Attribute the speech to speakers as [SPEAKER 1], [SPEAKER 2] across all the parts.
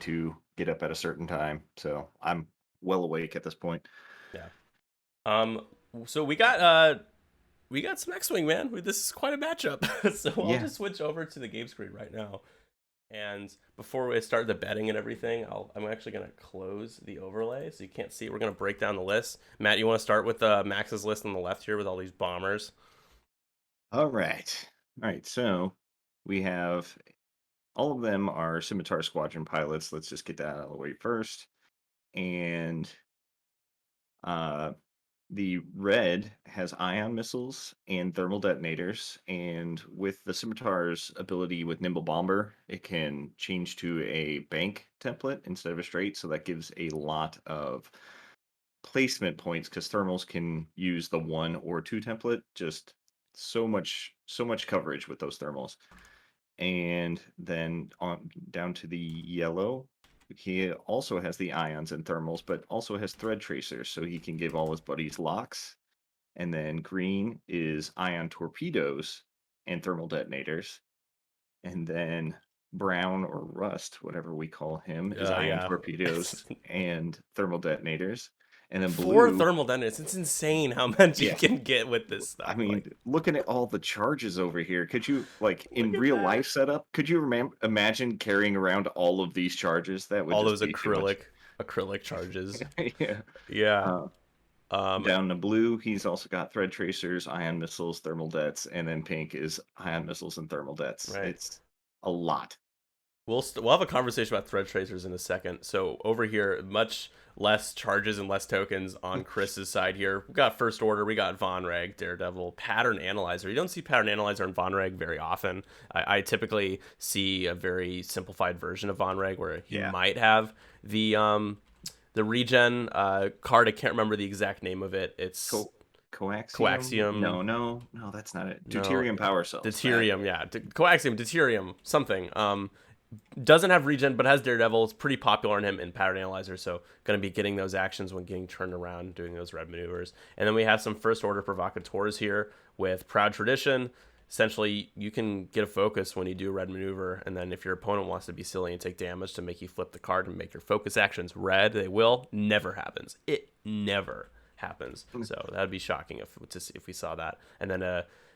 [SPEAKER 1] to get up at a certain time. So I'm well awake at this point.
[SPEAKER 2] Yeah. Um. So we got some X-wing, man. This is quite a matchup. So I'll
[SPEAKER 1] Yeah.
[SPEAKER 2] just switch over to the game screen right now. And before we start the betting and everything, I'm actually gonna close the overlay so you can't see. We're gonna break down the list. Matt, you want to start with Max's list on the left here with all these bombers?
[SPEAKER 1] All right. All right. So we have all of them are Scimitar Squadron pilots. Let's just get that out of the way first. And uh, the red has ion missiles and thermal detonators. And with the Scimitar's ability with Nimble Bomber, it can change to a bank template instead of a straight. So that gives a lot of placement points because thermals can use the 1 or 2 template. Just so much coverage with those thermals. And then on down to the yellow, he also has the ions and thermals, but also has thread tracers, so he can give all his buddies locks. And then green is ion torpedoes and thermal detonators. And then brown or rust, whatever we call him, is ion
[SPEAKER 2] Yeah.
[SPEAKER 1] torpedoes and thermal detonators. And then
[SPEAKER 2] Four
[SPEAKER 1] blue,
[SPEAKER 2] thermal detonators. It's insane how much you
[SPEAKER 1] yeah,
[SPEAKER 2] can get with this
[SPEAKER 1] I
[SPEAKER 2] stuff.
[SPEAKER 1] mean,
[SPEAKER 2] Like,
[SPEAKER 1] looking at all the charges over here, could you, like,
[SPEAKER 2] look
[SPEAKER 1] in
[SPEAKER 2] at
[SPEAKER 1] real
[SPEAKER 2] that.
[SPEAKER 1] life setup, could you imagine carrying around all of these charges? That would
[SPEAKER 2] All
[SPEAKER 1] just
[SPEAKER 2] those
[SPEAKER 1] be too much.
[SPEAKER 2] acrylic charges.
[SPEAKER 1] Yeah.
[SPEAKER 2] Yeah.
[SPEAKER 1] Uh,
[SPEAKER 2] Um,
[SPEAKER 1] Down to blue, he's also got thread tracers, ion missiles, thermal dets, and then pink is ion missiles and thermal dets.
[SPEAKER 2] right.
[SPEAKER 1] It's a lot.
[SPEAKER 2] We'll have a conversation about thread tracers in a second. So over here, much less charges and less tokens on Chris's side here. We got First Order, we got Von Reg, Daredevil, Pattern Analyzer. You don't see Pattern Analyzer and Von Reg very often. I typically see a very simplified version of Von Reg where he
[SPEAKER 1] Yeah.
[SPEAKER 2] might have the regen card. I can't remember the exact name of it. It's
[SPEAKER 1] Coaxium?
[SPEAKER 2] Coaxium.
[SPEAKER 1] No, that's not it.
[SPEAKER 2] No,
[SPEAKER 1] Deuterium power cells. That
[SPEAKER 2] deuterium. Yeah, coaxium, deuterium, something. Doesn't have regen, but has Daredevil. It's pretty popular in him in Pattern Analyzer, so going to be getting those actions when getting turned around, doing those red maneuvers. And then we have some First Order Provocateurs here with Proud Tradition. Essentially, you can get a focus when you do a red maneuver, and then if your opponent wants to be silly and take damage to make you flip the card and make your focus actions red, they will. Never happens. It never happens. So that'd be shocking if we saw that. And then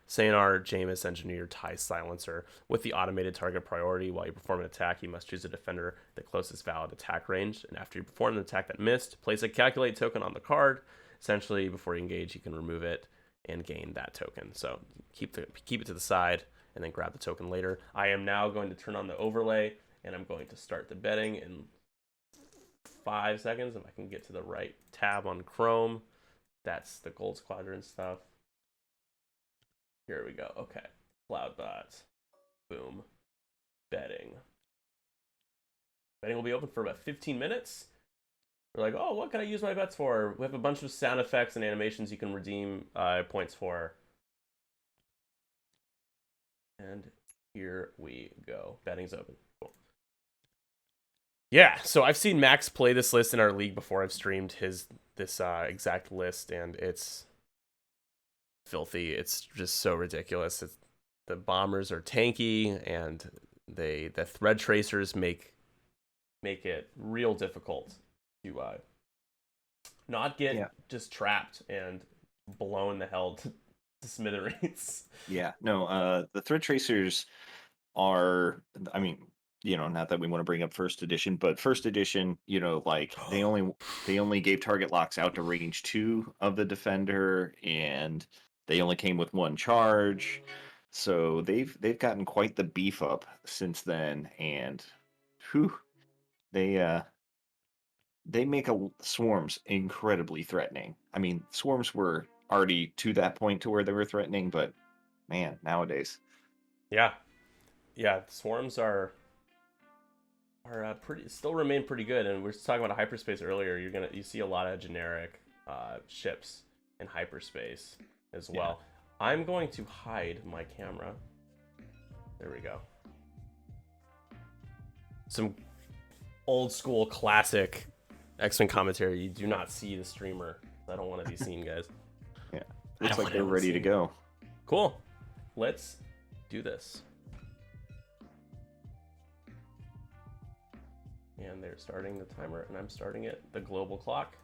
[SPEAKER 2] Sanar Jameis Engineer TIE Silencer. With the automated target priority, while you perform an attack, you must choose a defender the closest valid attack range. And after you perform an attack that missed, place a calculate token on the card. Essentially, before you engage, you can remove it and gain that token. So keep it to the side and then grab the token later. I am now going to turn on the overlay and I'm going to start the betting in 5 seconds if I can get to the right tab on Chrome. That's the Gold Squadron stuff. Here we go. Okay. Cloudbot. Boom. Betting. Betting will be open for about 15 minutes. We're like, oh, what can I use my bets for? We have a bunch of sound effects and animations you can redeem points for. And here we go. Betting's open. Cool. Yeah, so I've seen Max play this list in our league before. I've streamed this exact list, and it's filthy. It's just so ridiculous. The bombers are tanky, and the thread tracers make it real difficult to not get just trapped and blown the hell to smithereens.
[SPEAKER 1] Yeah. No, the thread tracers are, I mean, not that we want to bring up first edition, but first edition, like they only gave target locks out to range 2 of the defender, and they only came with 1 charge. So they've gotten quite the beef up since then, and whew, they they make swarms incredibly threatening. I mean, swarms were already to that point to where they were threatening, but man, nowadays.
[SPEAKER 2] Yeah, yeah. Swarms are pretty still remain pretty good, and we are talking about hyperspace earlier. You see a lot of generic ships in hyperspace as well. Yeah. I'm going to hide my camera. There we go. Some old school classic X-Men commentary. You do not see the streamer. I don't want to be seen, guys.
[SPEAKER 1] Yeah, looks like they're ready to go.
[SPEAKER 2] Cool. Let's do this. And they're starting the timer, and I'm starting it, the global clock.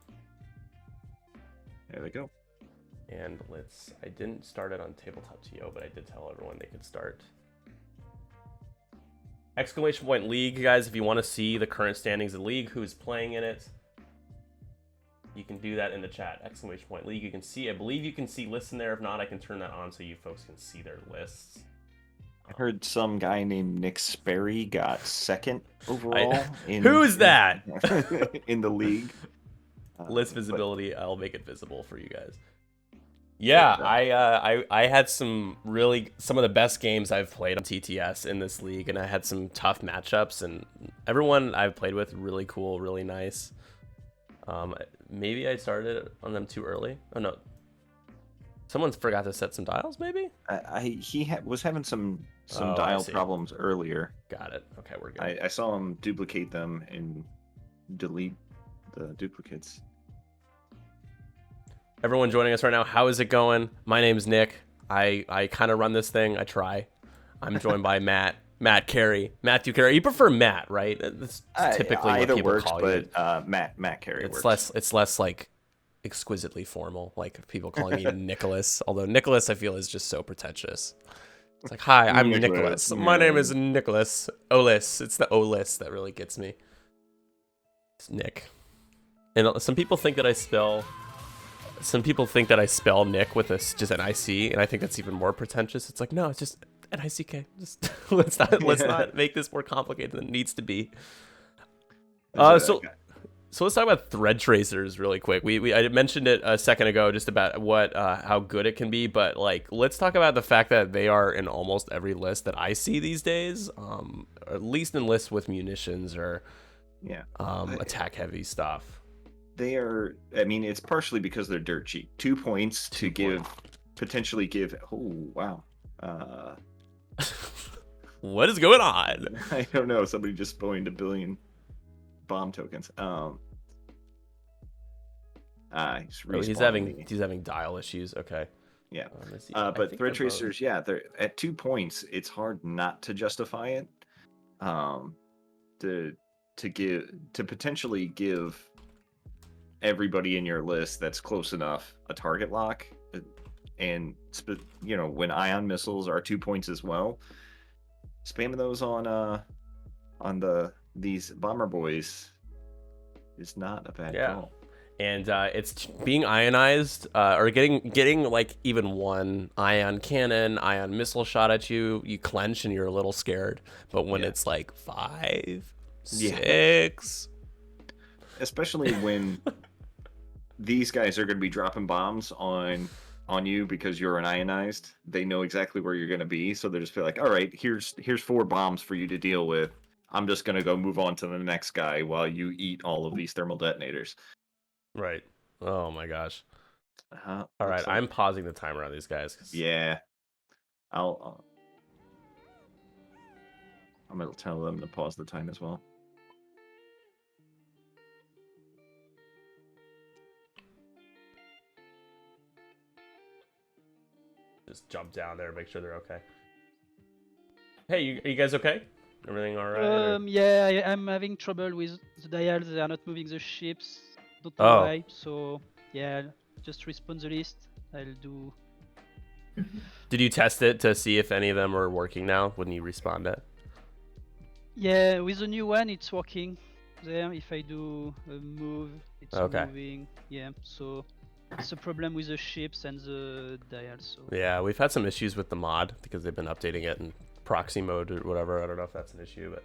[SPEAKER 1] There they go.
[SPEAKER 2] And I didn't start it on Tabletop TO, but I did tell everyone they could start. Exclamation point league, guys, if you want to see the current standings of the league, who's playing in it, you can do that in the chat. Exclamation point league, you can see, I believe you can see lists in there. If not, I can turn that on so you folks can see their lists.
[SPEAKER 1] I heard some guy named Nick Sperry got second overall.
[SPEAKER 2] Who's that?
[SPEAKER 1] In the league.
[SPEAKER 2] List visibility, I'll make it visible for you guys. Yeah, I had some of the best games I've played on TTS in this league, and I had some tough matchups, and everyone I've played with really cool, really nice. Maybe I started on them too early. Oh no, someone forgot to set some dials. Maybe
[SPEAKER 1] he was having some dial problems earlier.
[SPEAKER 2] Got it. Okay, we're good.
[SPEAKER 1] I saw him duplicate them and delete the duplicates.
[SPEAKER 2] Everyone joining us right now, how is it going? My name's Nick. I kind of run this thing. I try. I'm joined by Matt Carey. Matthew Carey. You prefer Matt, right? That's typically what people
[SPEAKER 1] works,
[SPEAKER 2] call
[SPEAKER 1] but,
[SPEAKER 2] you.
[SPEAKER 1] Matt Carey works.
[SPEAKER 2] It's less like exquisitely formal, like people calling me Nicholas. Although Nicholas, I feel, is just so pretentious. It's like, hi, I'm Nicholas. My name is Nicholas Olis. It's the Olis that really gets me. It's Nick. And some people think that I spell Nick with just an IC, and I think that's even more pretentious. It's like, no, it's just an ICK. Just let's not make this more complicated than it needs to be. So let's talk about thread tracers really quick. I mentioned it a second ago, just about how good it can be, but like let's talk about the fact that they are in almost every list that I see these days. At least in lists with munitions or attack heavy stuff.
[SPEAKER 1] They are. I mean, it's partially because they're dirt cheap. 2 points to potentially give. Oh wow.
[SPEAKER 2] What is going on?
[SPEAKER 1] I don't know. Somebody just spawned 1 billion bomb tokens.
[SPEAKER 2] He's having dial issues. Okay.
[SPEAKER 1] Yeah. But thread tracers, they're at 2 points. It's hard not to justify it. To potentially give everybody in your list that's close enough a target lock, and when ion missiles are 2 points as well, spamming those on these bomber boys is not a bad call.
[SPEAKER 2] And it's being ionized or getting like even one ion cannon, ion missile shot at you, you clench and you're a little scared. But when it's like 5, 6,
[SPEAKER 1] especially when these guys are going to be dropping bombs on you because you're an ionized, they know exactly where you're going to be, so they're just like, all right, here's 4 bombs for you to deal with. I'm just going to go move on to the next guy while you eat all of these thermal detonators.
[SPEAKER 2] Right. Oh my gosh. All right, I'm pausing the timer on these guys.
[SPEAKER 1] Yeah. I'm going to tell them to pause the time as well.
[SPEAKER 2] Just jump down there and make sure they're okay. Hey, are you guys okay? Everything all right?
[SPEAKER 3] Yeah, I'm having trouble with the dials. They are not moving the ships. Don't know why. So yeah, just respawn the list. I'll do.
[SPEAKER 2] Did you test it to see if any of them are working now when you respawned it?
[SPEAKER 3] Yeah, with the new one, it's working. There, if I do a move, it's moving. Yeah, so it's a problem with the ships and the dials. So.
[SPEAKER 2] Yeah, we've had some issues with the mod because they've been updating it in proxy mode or whatever. I don't know if that's an issue, but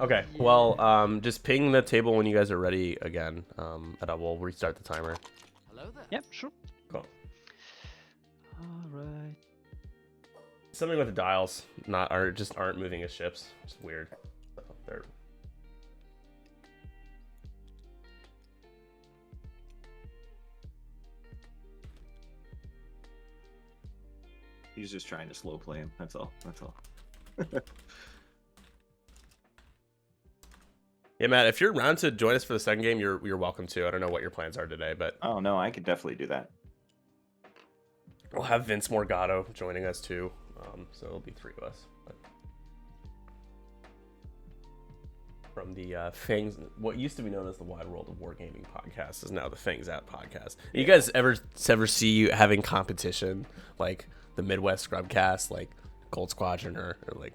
[SPEAKER 2] okay. Yeah. Well, just ping the table when you guys are ready again, and we'll restart the timer.
[SPEAKER 3] Hello there. Yep, sure.
[SPEAKER 2] Cool.
[SPEAKER 3] All right.
[SPEAKER 2] Something with the dials aren't moving as ships. It's weird. They're...
[SPEAKER 1] He's just trying to slow play him. That's all.
[SPEAKER 2] Yeah, Matt, if you're around to join us for the second game, you're welcome to. I don't know what your plans are today, but
[SPEAKER 1] oh no, I could definitely do that.
[SPEAKER 2] We'll have Vince Morgado joining us too, so it'll be 3 of us. But... from the Fangs. What used to be known as the Wide World of Wargaming podcast is now the Fangs Out podcast. You guys ever see you having competition like the Midwest Scrubcast, like Gold Squadron, or like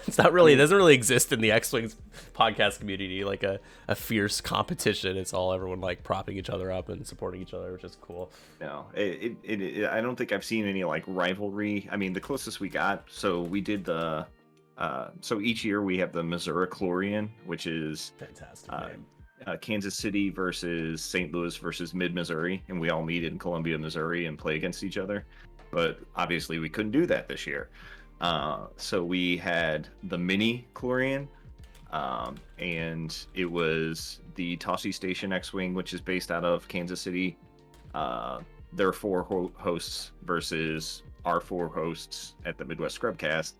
[SPEAKER 2] it's not really, it doesn't really exist in the X-Wings podcast community, like a fierce competition. It's all everyone like propping each other up and supporting each other, which is cool.
[SPEAKER 1] No, I don't think I've seen any like rivalry. I mean, the closest we got, so we did the so each year we have the Missouri Chlorian, which is
[SPEAKER 2] Fantastic.
[SPEAKER 1] Kansas City versus St. Louis versus Mid-Missouri, and we all meet in Columbia, Missouri, and play against each other. But obviously, we couldn't do that this year. So we had the mini Chlorian, and it was the Tossie Station X-Wing, which is based out of Kansas City. Their 4 hosts versus our 4 hosts at the Midwest Scrubcast,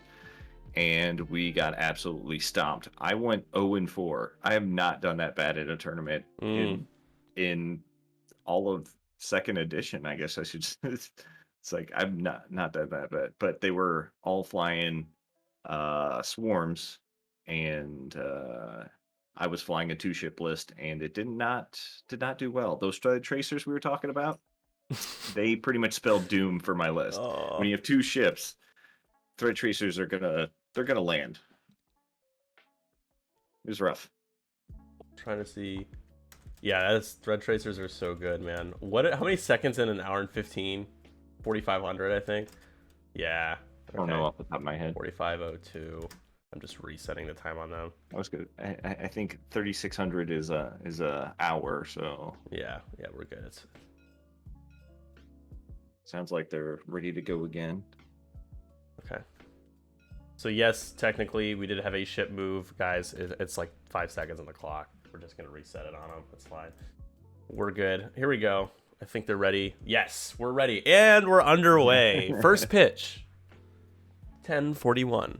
[SPEAKER 1] and we got absolutely stomped. I went 0-4. I have not done that bad at a tournament in all of second edition, I guess I should say. It's like I'm not that bad, but they were all flying swarms, and I was flying a 2-ship list, and it did not do well. Those Stride Tracers we were talking about, they pretty much spelled doom for my list. When you have 2 ships, Thread Tracers they're gonna land. It was rough.
[SPEAKER 2] Trying to see. Yeah, Thread Tracers are so good, man. How many seconds in an hour and 15? 4,500, I think. Yeah.
[SPEAKER 1] I don't know off the top of my head.
[SPEAKER 2] 4502. I'm just resetting the time on them.
[SPEAKER 1] That was good. I think 3,600 is a hour. So
[SPEAKER 2] yeah, we're good.
[SPEAKER 1] Sounds like they're ready to go again.
[SPEAKER 2] Okay. So yes, technically we did have a ship move, guys. It's like 5 seconds on the clock. We're just gonna reset it on them. That's fine. We're good. Here we go. I think they're ready. Yes, we're ready. And we're underway. First pitch. 10:41.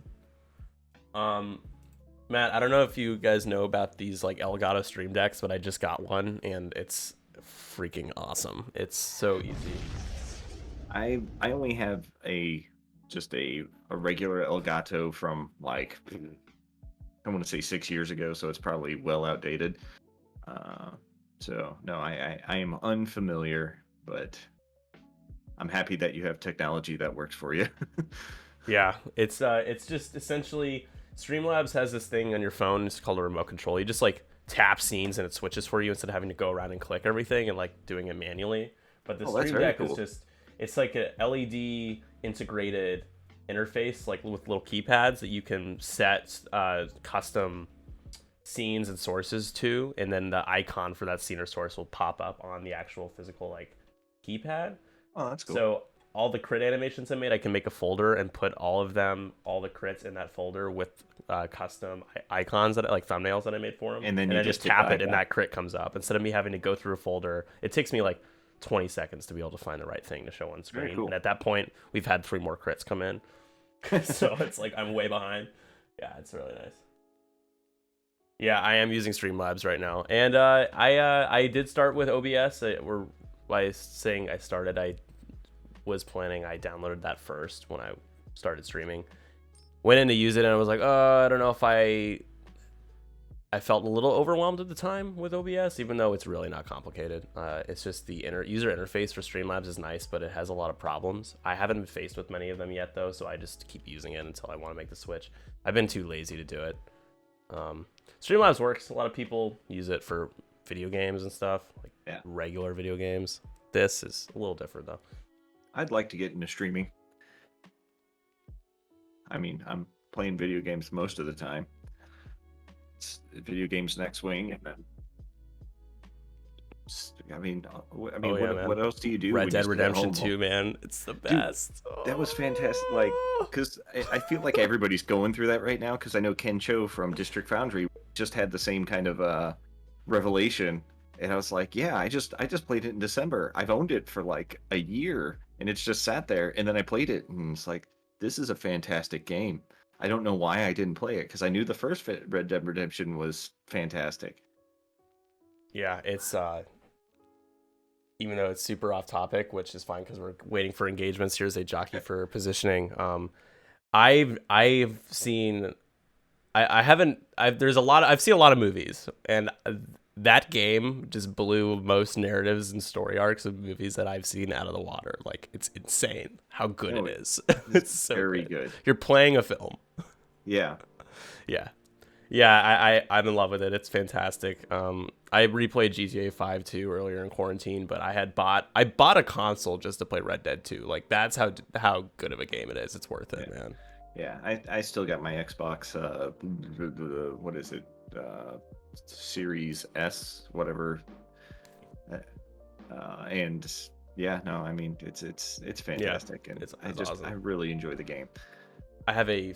[SPEAKER 2] Matt, I don't know if you guys know about these like Elgato Stream Decks, but I just got one and it's freaking awesome. It's so easy.
[SPEAKER 1] I only have just a regular Elgato from like I want to say 6 years ago, so it's probably well outdated. So no, I am unfamiliar, but I'm happy that you have technology that works for you.
[SPEAKER 2] Yeah, it's just essentially Streamlabs has this thing on your phone. It's called a remote control. You just like tap scenes and it switches for you instead of having to go around and click everything and like doing it manually. But the Stream Deck is just, it's like a LED integrated interface, like with little keypads that you can set custom scenes and sources to, and then the icon for that scene or source will pop up on the actual physical like keypad.
[SPEAKER 1] Oh, that's cool.
[SPEAKER 2] So all the crit animations I made, I can make a folder and put all the crits in that folder with custom icons that like thumbnails that I made for them,
[SPEAKER 1] and then
[SPEAKER 2] I just tap it and that crit comes up instead of me having to go through a folder. It takes me like 20 seconds to be able to find the right thing to show on screen. Cool. And at that point we've had 3 more crits come in. So it's like I'm way behind. Yeah, it's really nice. Yeah, I am using Streamlabs right now, and I did start with OBS. By saying I started, I was planning. I downloaded that first when I started streaming. Went in to use it, and I was like, I don't know if I felt a little overwhelmed at the time with OBS, even though it's really not complicated. It's just the user interface for Streamlabs is nice, but it has a lot of problems. I haven't been faced with many of them yet, though, so I just keep using it until I want to make the switch. I've been too lazy to do it. Streamlabs works. A lot of people use it for video games and stuff, like regular video games. This is a little different, though.
[SPEAKER 1] I'd like to get into streaming. I mean, I'm playing video games most of the time. It's video games next wing, and then what else do you do?
[SPEAKER 2] Red Dead Redemption 2, man, it's the best.
[SPEAKER 1] Dude, that was fantastic. Like, because I feel like everybody's going through that right now. Because I know Ken Cho from District Foundry just had the same kind of revelation, and I was like, yeah, I just played it in December. I've owned it for like a year, and it's just sat there. And then I played it, and it's like, this is a fantastic game. I don't know why I didn't play it, because I knew the first Red Dead Redemption was fantastic. Yeah,
[SPEAKER 2] it's even though it's super off topic, which is fine because we're waiting for engagements. Here's a jockey for positioning. I've I haven't. There's a lot. I've seen a lot of movies, and that game just blew most narratives and story arcs of movies that I've seen out of the water. Like, it's insane how good
[SPEAKER 1] Oh,
[SPEAKER 2] it is.
[SPEAKER 1] It's
[SPEAKER 2] It's so
[SPEAKER 1] very good.
[SPEAKER 2] You're playing a film.
[SPEAKER 1] Yeah.
[SPEAKER 2] Yeah. Yeah, I'm in love with it. It's fantastic. I replayed GTA 5 too earlier in quarantine, but I bought a console just to play Red Dead 2. Like, that's how good of a game it is. It's worth it, man.
[SPEAKER 1] Yeah, I still got my Xbox. What is it? Series S, whatever. And yeah, no, I mean it's fantastic, and
[SPEAKER 2] it's
[SPEAKER 1] awesome. I really enjoy the game.
[SPEAKER 2] I have a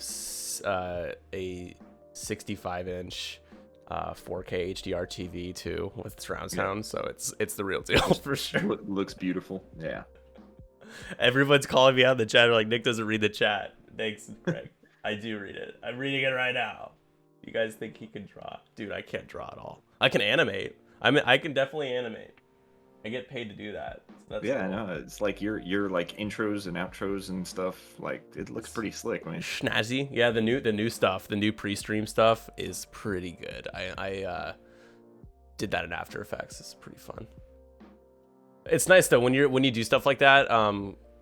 [SPEAKER 2] 65-inch 4K HDR TV too with surround sound, so it's the real deal for sure.
[SPEAKER 1] Looks beautiful. Yeah.
[SPEAKER 2] Everyone's calling me out in the chat. They're like, Nick doesn't read the chat. Thanks, Greg. I do read it. I'm reading it right now. You guys think he can draw? Dude, I can't draw at all. I can animate. I can definitely animate. I get paid to do that. So that's
[SPEAKER 1] Yeah,
[SPEAKER 2] cool.
[SPEAKER 1] no, it's like your like intros and outros and stuff. Like, it looks pretty slick, man.
[SPEAKER 2] Schnazzy. Yeah, the new stuff, the new pre-stream stuff is pretty good. I did that in After Effects. It's pretty fun. It's nice though when you do stuff like that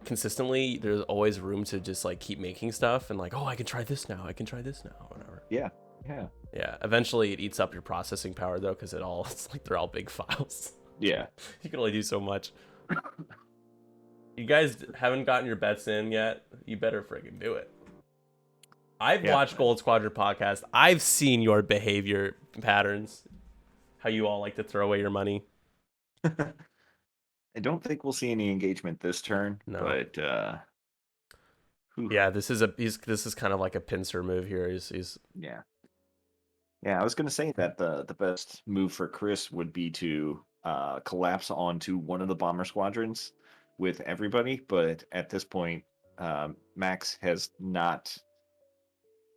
[SPEAKER 2] consistently. There's always room to just like keep making stuff and like, oh, I can try this now. I can try this now. Whatever.
[SPEAKER 1] Yeah.
[SPEAKER 2] Yeah. Eventually, it eats up your processing power though, because it's like they're all big files.
[SPEAKER 1] Yeah.
[SPEAKER 2] You can only do so much. You guys haven't gotten your bets in yet. You better friggin' do it. I've watched Gold Squadron podcast. I've seen your behavior patterns. How you all like to throw away your money.
[SPEAKER 1] I don't think we'll see any engagement this turn.
[SPEAKER 2] No.
[SPEAKER 1] But
[SPEAKER 2] yeah, this is kind of like a pincer move here. He's
[SPEAKER 1] yeah. I was gonna say that the best move for Chris would be to collapse onto one of the bomber squadrons with everybody, but at this point, Max has not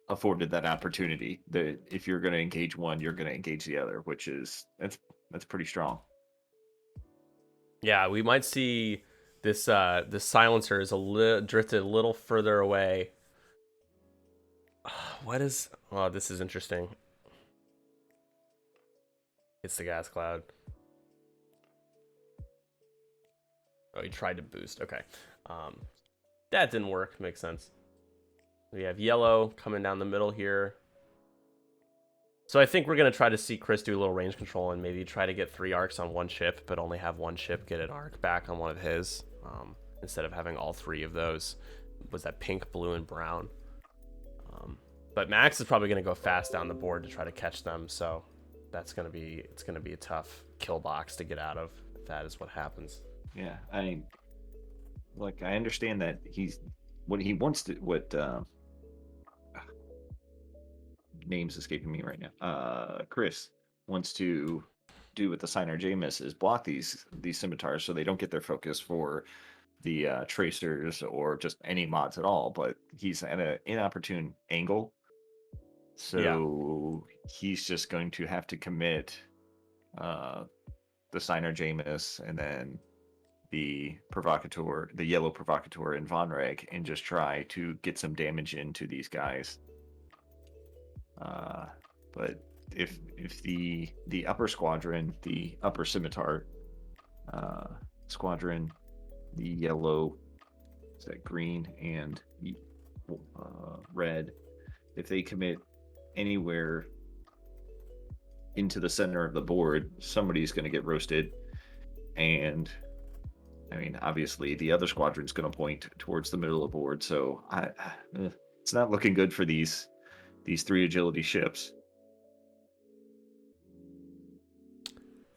[SPEAKER 1] afforded that opportunity. That if you're going to engage one, you're going to engage the other, which is that's pretty strong.
[SPEAKER 2] Yeah, we might see this silencer is drifted a little further away. Oh, this is interesting. It's the gas cloud. Oh, he tried to boost. Okay. That didn't work. Makes sense. We have yellow coming down the middle here. So I think we're going to try to see Chris do a little range control and maybe try to get 3 arcs on one ship, but only have one ship get an arc back on one of his, instead of having all 3 of those. Was that pink, blue, and brown? But Max is probably going to go fast down the board to try to catch them, so it's going to be a tough kill box to get out of if that is what happens.
[SPEAKER 1] Yeah, I mean, like, I understand that what he wants to, name's escaping me right now. Chris wants to do with the Signer Jameis is block these scimitars so they don't get their focus for the tracers or just any mods at all. But he's at an inopportune angle, so he's just going to have to commit the Signer Jameis and then the provocateur, the yellow provocateur in Von Reg, and just try to get some damage into these guys. But if the upper squadron, the upper scimitar squadron, the yellow, is that green and red, if they commit anywhere into the center of the board, somebody's going to get roasted. And I mean, obviously, the other squadron's going to point towards the middle of the board, so it's not looking good for these 3 agility ships.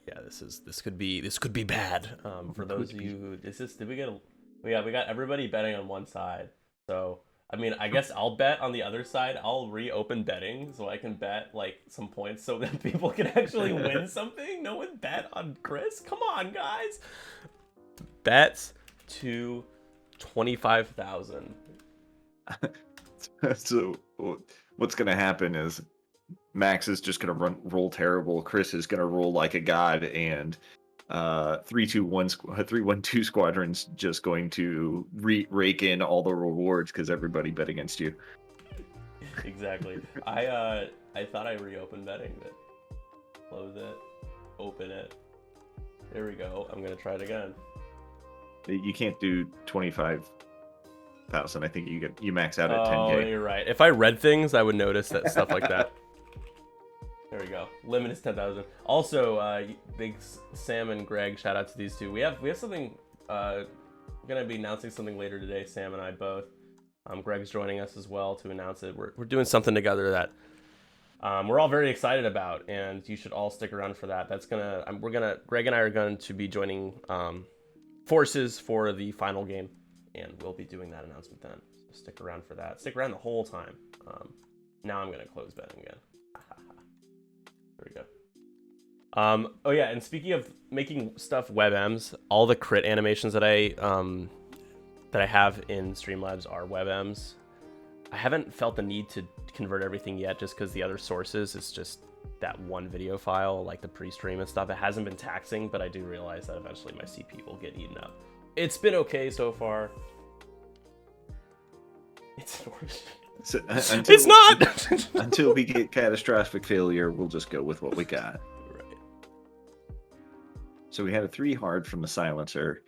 [SPEAKER 2] Yeah, this could be bad. For those of you who we got everybody betting on one side. So I mean, I guess I'll bet on the other side. I'll reopen betting so I can bet like some points so that people can actually win something. No one bet on Chris. Come on, guys. Bets to 25,000.
[SPEAKER 1] So what's going to happen is Max is just going to roll terrible. Chris is going to roll like a god, and 3-1-2 squadrons just going to rake in all the rewards because everybody bet against you.
[SPEAKER 2] Exactly. I thought I reopened betting, but close it, open it. There we go. I'm gonna try it again.
[SPEAKER 1] You can't do 25,000. I think you max out at
[SPEAKER 2] Oh,
[SPEAKER 1] 10K.
[SPEAKER 2] you're right. If I read things, I would notice that stuff like that. There we go. Limit is 10,000. Also, Big Sam and Greg, shout out to these two. We have something. We're gonna be announcing something later today. Sam and I both. Greg's joining us as well to announce it. We're doing something together that we're all very excited about, and you should all stick around for that. That's gonna. Greg and I are going to be joining forces for the final game, and we'll be doing that announcement then. So stick around for that. Stick around the whole time. Now I'm gonna close betting again. There we go. Oh yeah, and speaking of making stuff WebMs, all the crit animations that I have in Streamlabs are WebMs. I haven't felt the need to convert everything yet, just because the other sources is just that one video file, like the pre-stream and stuff. It hasn't been taxing, but I do realize that eventually my CP will get eaten up. It's been okay so far. It's
[SPEAKER 1] So,
[SPEAKER 2] it's not.
[SPEAKER 1] Until we get catastrophic failure, we'll just go with what we got.
[SPEAKER 2] Right.
[SPEAKER 1] So we had a 3 hard from the silencer,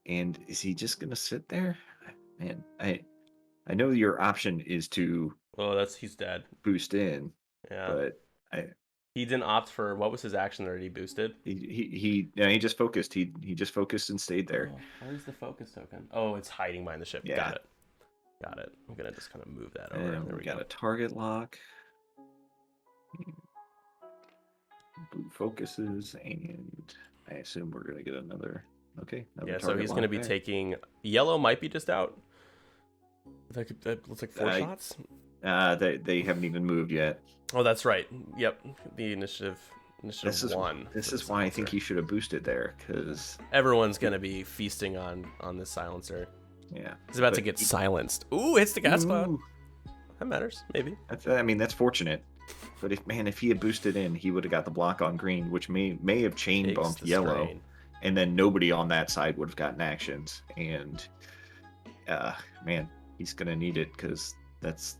[SPEAKER 1] and is he just gonna sit there? Man, I know your option is to
[SPEAKER 2] Oh, he's dead.
[SPEAKER 1] boost in,
[SPEAKER 2] Yeah.
[SPEAKER 1] but
[SPEAKER 2] He didn't opt for what was his action that he boosted?
[SPEAKER 1] he just focused. He just focused and stayed there.
[SPEAKER 2] Oh, where's the focus token? Oh, it's hiding behind the ship.
[SPEAKER 1] Yeah.
[SPEAKER 2] Got it. I'm gonna just kind of move that over.
[SPEAKER 1] And
[SPEAKER 2] There
[SPEAKER 1] we got a target lock. Blue focuses, and I assume we're gonna get another. Okay.
[SPEAKER 2] Yeah, so he's gonna be taking. Yellow might be just out. That looks like 4 shots.
[SPEAKER 1] They haven't even moved yet.
[SPEAKER 2] Oh, that's right. Yep, the initiative
[SPEAKER 1] This is
[SPEAKER 2] 1.
[SPEAKER 1] This is why I think he should have boosted there, because
[SPEAKER 2] everyone's gonna be feasting on this silencer.
[SPEAKER 1] yeah,
[SPEAKER 2] He's about to get silenced. Ooh, hits the gas cloud.
[SPEAKER 1] Ooh.
[SPEAKER 2] That matters, maybe.
[SPEAKER 1] That's fortunate. But if he had boosted in, he would have got the block on green, which may have chain
[SPEAKER 2] Takes
[SPEAKER 1] bumped
[SPEAKER 2] the
[SPEAKER 1] yellow,
[SPEAKER 2] strain.
[SPEAKER 1] and then nobody on that side would have gotten actions. And man, he's gonna need it, because that's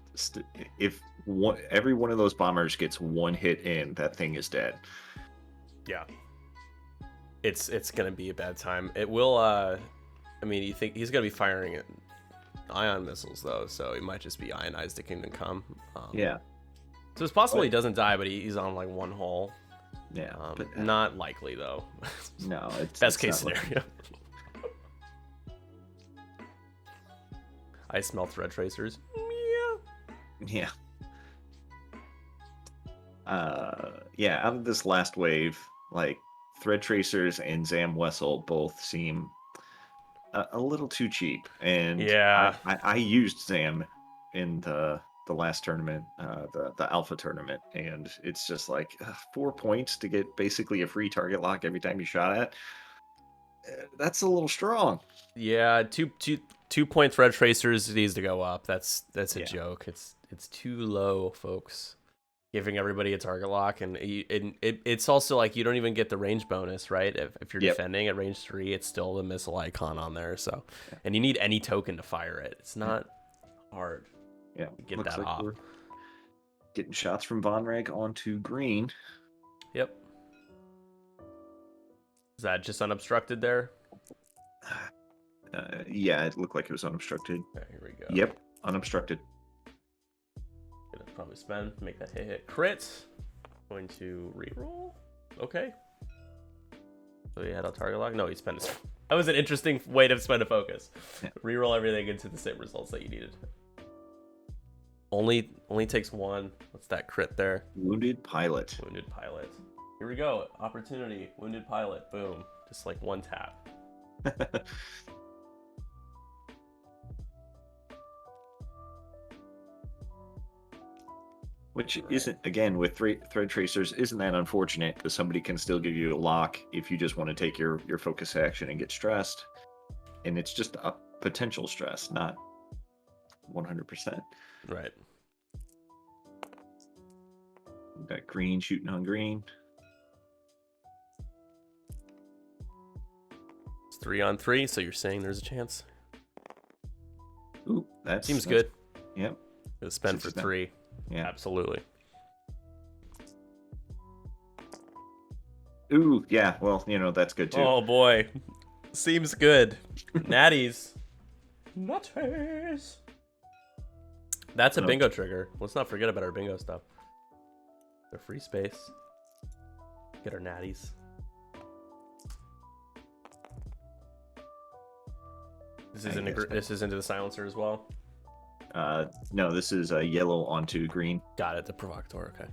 [SPEAKER 1] every one of those bombers gets 1 hit in, that thing is dead.
[SPEAKER 2] Yeah, it's gonna be a bad time. It will. I mean, you think he's gonna be firing ion missiles though, so he might just be ionized to Kingdom Come.
[SPEAKER 1] Yeah.
[SPEAKER 2] So it's possible he doesn't die, but he's on like 1 hull.
[SPEAKER 1] Yeah. But,
[SPEAKER 2] not likely though.
[SPEAKER 1] No, it's
[SPEAKER 2] best case
[SPEAKER 1] not
[SPEAKER 2] scenario. I smell thread tracers.
[SPEAKER 1] Yeah. Yeah, out of this last wave, like, thread tracers and Zam Wessel both seem a little too cheap. And
[SPEAKER 2] Yeah.
[SPEAKER 1] I used Zam in the last tournament, the alpha tournament, and it's just like 4 points to get basically a free target lock every time you shot at. That's a little strong.
[SPEAKER 2] Yeah, 2-point thread tracers needs to go up. That's a joke. It's too low, folks. Giving everybody a target lock, and it's also like you don't even get the range bonus, right? If you're defending at range 3, it's still the missile icon on there. So, and you need any token to fire it. It's not hard.
[SPEAKER 1] Yeah,
[SPEAKER 2] to get
[SPEAKER 1] looks
[SPEAKER 2] that
[SPEAKER 1] like
[SPEAKER 2] off.
[SPEAKER 1] we're getting shots from Von Reg onto green.
[SPEAKER 2] Yep. Is that just unobstructed there?
[SPEAKER 1] Yeah, it looked like it was unobstructed.
[SPEAKER 2] Okay, here we go.
[SPEAKER 1] Yep, unobstructed.
[SPEAKER 2] Gonna probably spend, make that hit. Crit. Going to reroll. Okay. So he had a target lock. No, he spent his. That was an interesting way to spend a focus.
[SPEAKER 1] Yeah.
[SPEAKER 2] Reroll everything into the same results that you needed. Only takes 1. What's that crit there?
[SPEAKER 1] Wounded pilot.
[SPEAKER 2] Wounded pilot. Here we go. Opportunity. Wounded pilot. Boom. Just like 1 tap.
[SPEAKER 1] Which isn't, again, with thread tracers, isn't that unfortunate, because somebody can still give you a lock if you just want to take your focus action and get stressed. And it's just a potential stress, not 100%.
[SPEAKER 2] Right.
[SPEAKER 1] We've got green shooting on green.
[SPEAKER 2] It's 3-on-3, so you're saying there's a chance?
[SPEAKER 1] Ooh, that
[SPEAKER 2] Seems good.
[SPEAKER 1] Yep.
[SPEAKER 2] Gonna spend for 3.
[SPEAKER 1] Yeah.
[SPEAKER 2] Absolutely.
[SPEAKER 1] Ooh, yeah. Well, that's good too.
[SPEAKER 2] Oh boy, seems good. Natties. Nutties. That's a
[SPEAKER 1] Oh,
[SPEAKER 2] bingo trigger. Let's not forget about our bingo stuff. The free space. Get our natties. This is into the silencer as well.
[SPEAKER 1] No, this is yellow onto green.
[SPEAKER 2] Got it. The provocateur. Okay.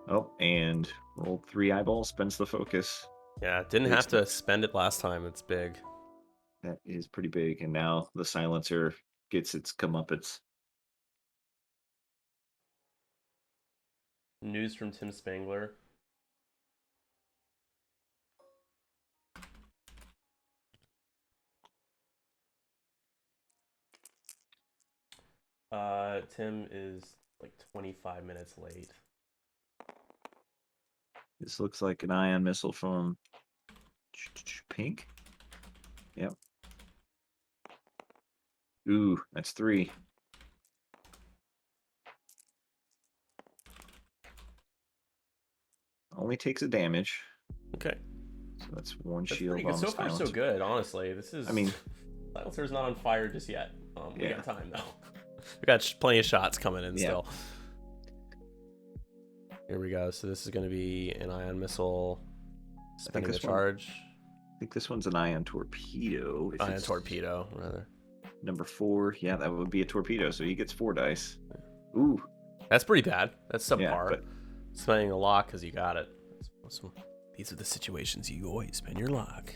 [SPEAKER 1] Oh, and roll 3 eyeballs, spends the focus.
[SPEAKER 2] Yeah, didn't have to spend it last time. It's big.
[SPEAKER 1] That is pretty big, and now the silencer gets its comeuppance.
[SPEAKER 2] News from Tim Spangler. Tim is like 25 minutes late.
[SPEAKER 1] This looks like an ion missile from pink. Yep. Ooh, that's 3. Only takes a damage.
[SPEAKER 2] Okay.
[SPEAKER 1] So that's 1
[SPEAKER 2] That's
[SPEAKER 1] shield
[SPEAKER 2] pretty good.
[SPEAKER 1] on
[SPEAKER 2] So
[SPEAKER 1] the
[SPEAKER 2] far, so
[SPEAKER 1] silencer.
[SPEAKER 2] good, honestly. This is...
[SPEAKER 1] I mean...
[SPEAKER 2] Silencer's not on fire just yet. We
[SPEAKER 1] Yeah.
[SPEAKER 2] got time, though. We got plenty of shots coming in still. Here we go. So this is going to be an ion missile. Spending the charge.
[SPEAKER 1] I think this one's an ion torpedo.
[SPEAKER 2] Ion torpedo, rather.
[SPEAKER 1] Number 4. Yeah, that would be a torpedo, so he gets 4 dice. Ooh.
[SPEAKER 2] That's pretty bad. That's subpar.
[SPEAKER 1] Yeah, but...
[SPEAKER 2] Spending a lock because you got it. These are the situations you always spend your lock.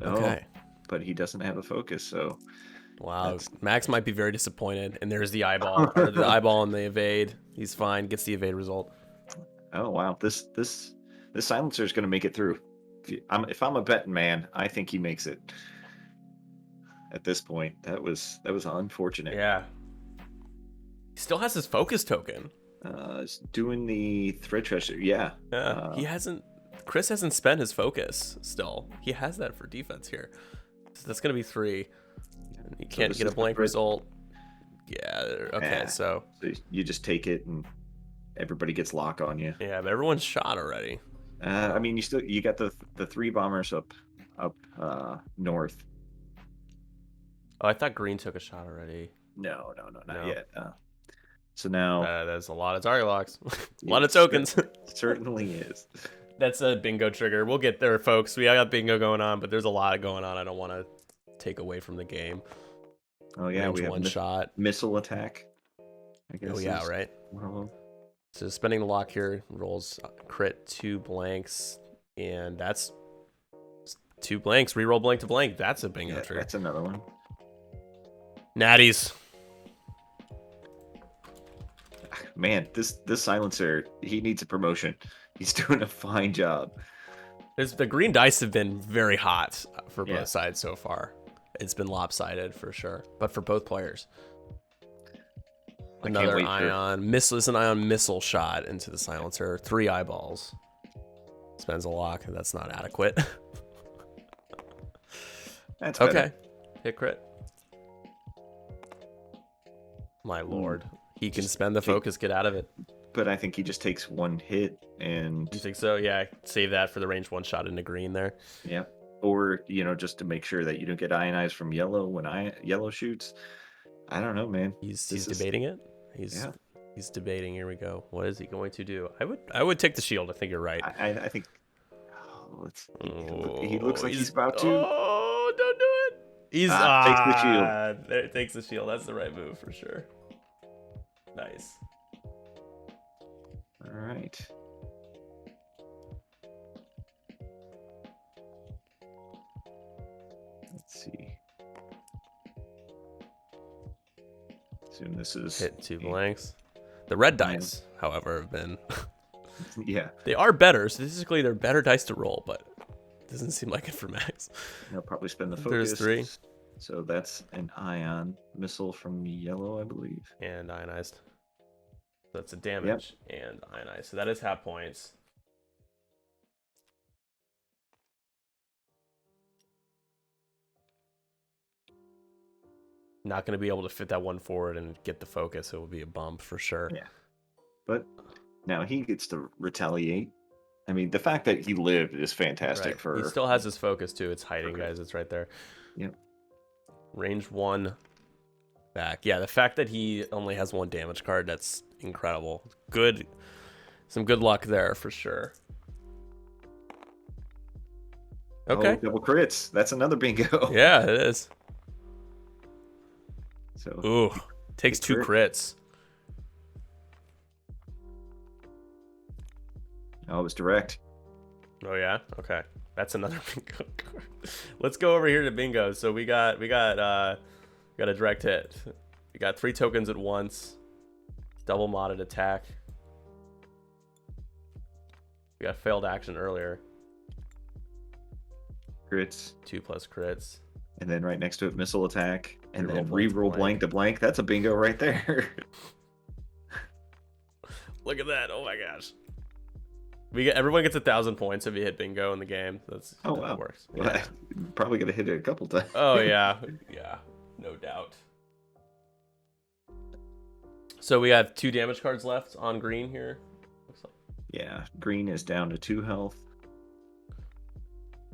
[SPEAKER 2] Okay.
[SPEAKER 1] Oh, but he doesn't have a focus, so...
[SPEAKER 2] Wow, Max might be very disappointed. And there's the eyeball, or the eyeball and the evade. He's fine, gets the evade result.
[SPEAKER 1] Oh wow, this silencer is going to make it through. If I'm a betting man, I think he makes it. At this point, that was unfortunate.
[SPEAKER 2] Yeah. He still has his focus token.
[SPEAKER 1] Doing the thread treasure, yeah.
[SPEAKER 2] Yeah, he hasn't. Chris hasn't spent his focus. Still, he has that for defense here. So that's going to be 3. You can't get a blank result. Yeah. Okay. So
[SPEAKER 1] you just take it, and everybody gets lock on you.
[SPEAKER 2] Yeah, but everyone's shot already.
[SPEAKER 1] I mean, you got the 3 bombers up north.
[SPEAKER 2] Oh, I thought green took a shot already.
[SPEAKER 1] No, not yet. So now
[SPEAKER 2] there's a lot of target locks, a lot of tokens.
[SPEAKER 1] Certainly is.
[SPEAKER 2] That's a bingo trigger. We'll get there, folks. We got bingo going on, but there's a lot going on. I don't want to take away from the game.
[SPEAKER 1] Oh yeah,
[SPEAKER 2] range
[SPEAKER 1] we have
[SPEAKER 2] one shot
[SPEAKER 1] missile attack. I guess.
[SPEAKER 2] Oh yeah, right.
[SPEAKER 1] One of them.
[SPEAKER 2] So spending the lock here rolls crit 2 blanks, and that's 2 blanks. Reroll blank to blank. That's a bingo trigger.
[SPEAKER 1] That's another one.
[SPEAKER 2] Natties.
[SPEAKER 1] Man, this silencer, he needs a promotion. He's doing a fine job.
[SPEAKER 2] The green dice have been very hot for both sides so far. It's been lopsided for sure, but for both players. Another ion missile. Is an ion missile shot into the silencer. 3 eyeballs. Spends a lock, and that's not adequate.
[SPEAKER 1] That's
[SPEAKER 2] okay.
[SPEAKER 1] Better.
[SPEAKER 2] Hit crit. My lord, he can spend the focus. Get out of it.
[SPEAKER 1] But I think he just takes 1 hit, and
[SPEAKER 2] you think so? Yeah, save that for the range 1 shot into green there.
[SPEAKER 1] Yeah. Or, just to make sure that you don't get ionized from yellow when yellow shoots. I don't know, man.
[SPEAKER 2] He's debating it. He's debating. Here we go. What is he going to do? I would take the shield. I think you're right.
[SPEAKER 1] I think. He looks like he's about to.
[SPEAKER 2] Oh, don't do it. He's
[SPEAKER 1] takes the shield.
[SPEAKER 2] There, takes the shield. That's the right move for sure. Nice.
[SPEAKER 1] All right. Let's see. Assume this is
[SPEAKER 2] hit 2 blanks. The red dice, however, have been
[SPEAKER 1] yeah.
[SPEAKER 2] They are better. Statistically, they're better dice to roll, but it doesn't seem like it for Max.
[SPEAKER 1] He'll probably spend the focus.
[SPEAKER 2] There's 3.
[SPEAKER 1] So that's an ion missile from yellow, I believe.
[SPEAKER 2] And ionized. So that's a damage and ionized. So that is half points. not going to be able to fit that one forward and get the focus. It will be a bump for sure.
[SPEAKER 1] Yeah. But now he gets to retaliate. I mean, the fact that he lived is fantastic
[SPEAKER 2] Right.
[SPEAKER 1] for.
[SPEAKER 2] He still has his focus too. It's hiding,
[SPEAKER 1] Okay.
[SPEAKER 2] guys. It's right there.
[SPEAKER 1] Yep.
[SPEAKER 2] Range 1 back. Yeah, the fact that he only has 1 damage card, that's incredible. Good. Some good luck there for sure. Okay.
[SPEAKER 1] Oh, double crits. That's another bingo.
[SPEAKER 2] Yeah, it is.
[SPEAKER 1] So
[SPEAKER 2] Ooh. Takes 2 crits.
[SPEAKER 1] Oh, it was direct.
[SPEAKER 2] Oh yeah. Okay. That's another bingo. Let's go over here to bingo. So we got a direct hit. We got 3 tokens at once. Double modded attack. We got failed action earlier.
[SPEAKER 1] Crits.
[SPEAKER 2] 2 plus crits.
[SPEAKER 1] And then right next to it, missile attack. And
[SPEAKER 2] Reroll
[SPEAKER 1] then
[SPEAKER 2] blank to
[SPEAKER 1] reroll
[SPEAKER 2] blank.
[SPEAKER 1] blank to blank. That's a bingo right there.
[SPEAKER 2] Look at that. Oh my gosh. Everyone gets 1,000 points if you hit bingo in the game. That's
[SPEAKER 1] Oh,
[SPEAKER 2] that
[SPEAKER 1] wow.
[SPEAKER 2] works.
[SPEAKER 1] Well,
[SPEAKER 2] Yeah.
[SPEAKER 1] probably gonna hit it a couple times.
[SPEAKER 2] Oh yeah. Yeah. No doubt. So we have 2 damage cards left on green here. Looks like.
[SPEAKER 1] Yeah, green is down to 2 health.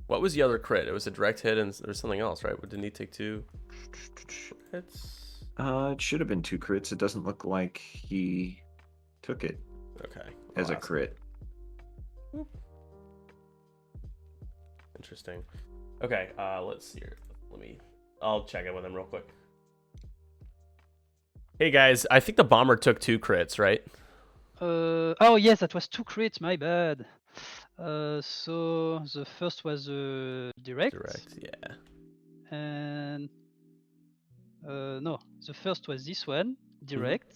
[SPEAKER 2] What was the other crit? It was a direct hit and there's something else, right? Didn't he take 2 hits?
[SPEAKER 1] It should have been 2 crits. It doesn't look like he took it
[SPEAKER 2] Okay.
[SPEAKER 1] as a
[SPEAKER 2] I'll ask.
[SPEAKER 1] crit.
[SPEAKER 2] Interesting. Okay, let's see here. I'll check it with him real quick. Hey guys, I think the bomber took 2 crits, right?
[SPEAKER 3] Oh yes, that was 2 crits. My bad. So the first was direct.
[SPEAKER 2] Direct, yeah.
[SPEAKER 3] And no, the first was this one, direct,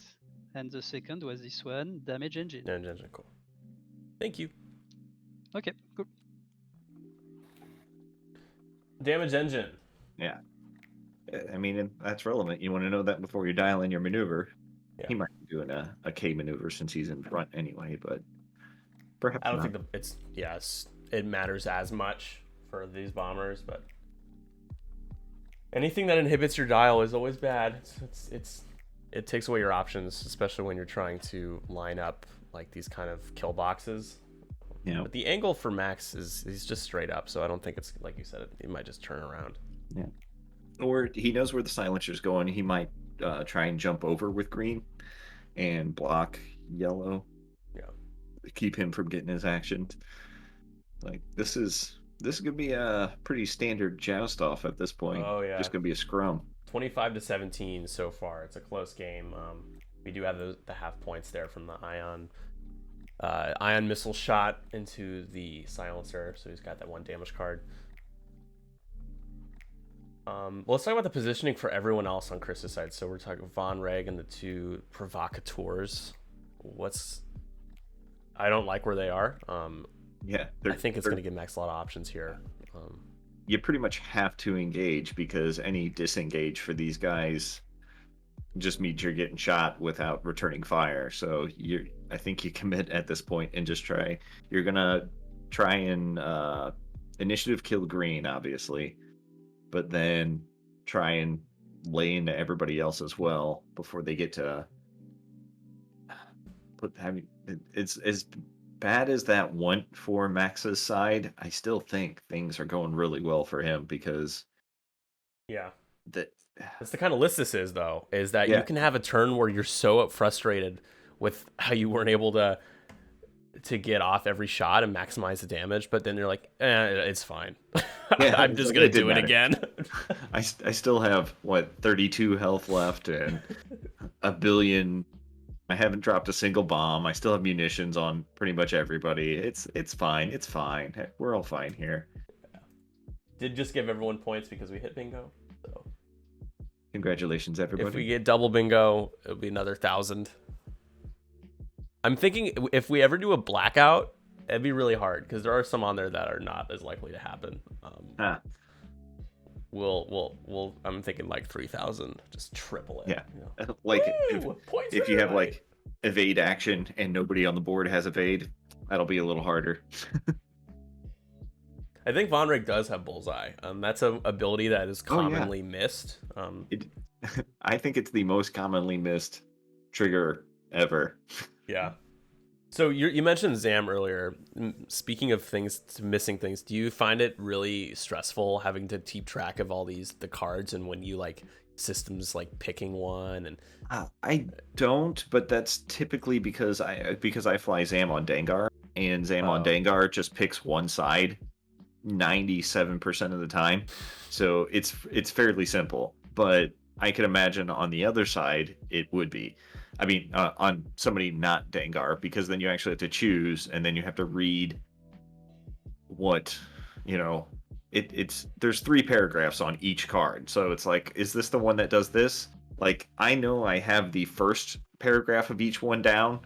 [SPEAKER 3] and the second was this one, damage engine.
[SPEAKER 2] Damage engine, cool. Thank you.
[SPEAKER 3] Okay, cool.
[SPEAKER 2] Damage engine.
[SPEAKER 1] Yeah. I mean, that's relevant. You want to know that before you dial in your maneuver.
[SPEAKER 2] Yeah.
[SPEAKER 1] He might be doing a K maneuver since he's in front anyway, but perhaps
[SPEAKER 2] I don't
[SPEAKER 1] not.
[SPEAKER 2] think it matters as much for these bombers, but anything that inhibits your dial is always bad. It takes away your options, especially when you're trying to line up like these kind of kill boxes.
[SPEAKER 1] Yeah.
[SPEAKER 2] But the angle for Max he's just straight up, so I don't think it's like you said. It might just turn around.
[SPEAKER 1] Yeah. Or he knows where the silencer's going. He might try and jump over with green and block yellow.
[SPEAKER 2] Yeah.
[SPEAKER 1] Keep him from getting his action. Like this is gonna be a pretty standard joust off at this point.
[SPEAKER 2] Oh yeah.
[SPEAKER 1] Just gonna be a scrum.
[SPEAKER 2] 25-17 so far. It's a close game. We do have the half points there from the ion missile shot into the silencer, so he's got that 1 damage card. Let's talk about the positioning for everyone else on Chris's side. So we're talking Von Reg and the 2 provocateurs. I don't like where they are.
[SPEAKER 1] Yeah.
[SPEAKER 2] I think it's going to give Max a lot of options here.
[SPEAKER 1] You pretty much have to engage because any disengage for these guys just means you're getting shot without returning fire. So I think you commit at this point and just try. You're gonna try and initiative kill green, obviously, but then try and lay into everybody else as well before they get to it's as bad as that went for Max's side. I still think things are going really well for him because
[SPEAKER 2] Yeah.
[SPEAKER 1] that's
[SPEAKER 2] the kind of list this is, though, is that
[SPEAKER 1] Yeah.
[SPEAKER 2] you can have a turn where you're so frustrated with how you weren't able to get off every shot and maximize the damage, but then you're like, it's fine.
[SPEAKER 1] Yeah,
[SPEAKER 2] I'm just
[SPEAKER 1] it
[SPEAKER 2] going to
[SPEAKER 1] didn't
[SPEAKER 2] do it
[SPEAKER 1] matter.
[SPEAKER 2] again.
[SPEAKER 1] I still have 32 health left and a billion. I haven't dropped a single bomb. I still have munitions on pretty much everybody. It's fine. It's fine. We're all fine here.
[SPEAKER 2] Did just give everyone points because we hit bingo. So
[SPEAKER 1] Congratulations, everybody.
[SPEAKER 2] if we get double bingo, it'll be another 1,000. I'm thinking if we ever do a blackout, it'd be really hard because there are some on there that are not as likely to happen. We'll I'm thinking like 3,000, just triple it.
[SPEAKER 1] Yeah.
[SPEAKER 2] You know?
[SPEAKER 1] Like
[SPEAKER 2] Woo! Points
[SPEAKER 1] if
[SPEAKER 2] for
[SPEAKER 1] you have
[SPEAKER 2] everybody.
[SPEAKER 1] like evade action and nobody on the board has evade, that'll be a little harder.
[SPEAKER 2] I think Von Rig does have Bullseye. That's a ability that is
[SPEAKER 1] Oh yeah,
[SPEAKER 2] commonly missed.
[SPEAKER 1] it. I think it's the most commonly missed trigger ever.
[SPEAKER 2] Yeah. So you mentioned Zam earlier. Speaking of things, missing things, do you find it really stressful having to keep track of all the cards and when you like systems like picking one and
[SPEAKER 1] I don't, but that's typically because I fly Zam on Dengar, and Zam on
[SPEAKER 2] oh,
[SPEAKER 1] Dengar just picks one side 97% of the time. So it's fairly simple. But I can imagine on the other side it would be. I mean, on somebody not Dengar, because then you actually have to choose, and then you have to read what you know. It's there's 3 paragraphs on each card, so it's like, is this the one that does this? Like, I know I have the first paragraph of each one down.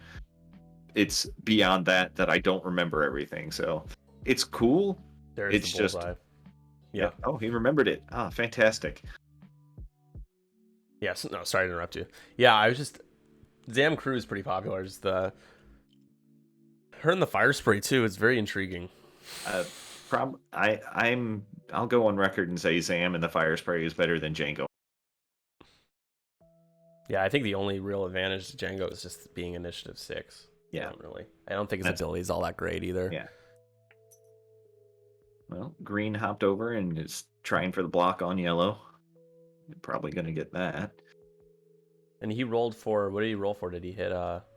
[SPEAKER 1] It's beyond that I don't remember everything. So it's cool.
[SPEAKER 2] there's the
[SPEAKER 1] It's just,
[SPEAKER 2] Bullseye.
[SPEAKER 1] yeah.
[SPEAKER 2] Yeah.
[SPEAKER 1] Oh, he remembered it. Ah, fantastic.
[SPEAKER 2] Yes. No, sorry to interrupt you. Yeah, I was just Zam Crew is pretty popular. Just the her and the fire spray too. It's very intriguing.
[SPEAKER 1] Uh, I'll go on record and say Zam and the fire spray is better than Django.
[SPEAKER 2] Yeah, I think the only real advantage to Django is just being initiative 6.
[SPEAKER 1] Yeah,
[SPEAKER 2] I don't think his ability is all that great either.
[SPEAKER 1] yeah. Well, green hopped over and is trying for the block on yellow. Probably gonna get that.
[SPEAKER 2] And he rolled for, what did he roll for? Did he hit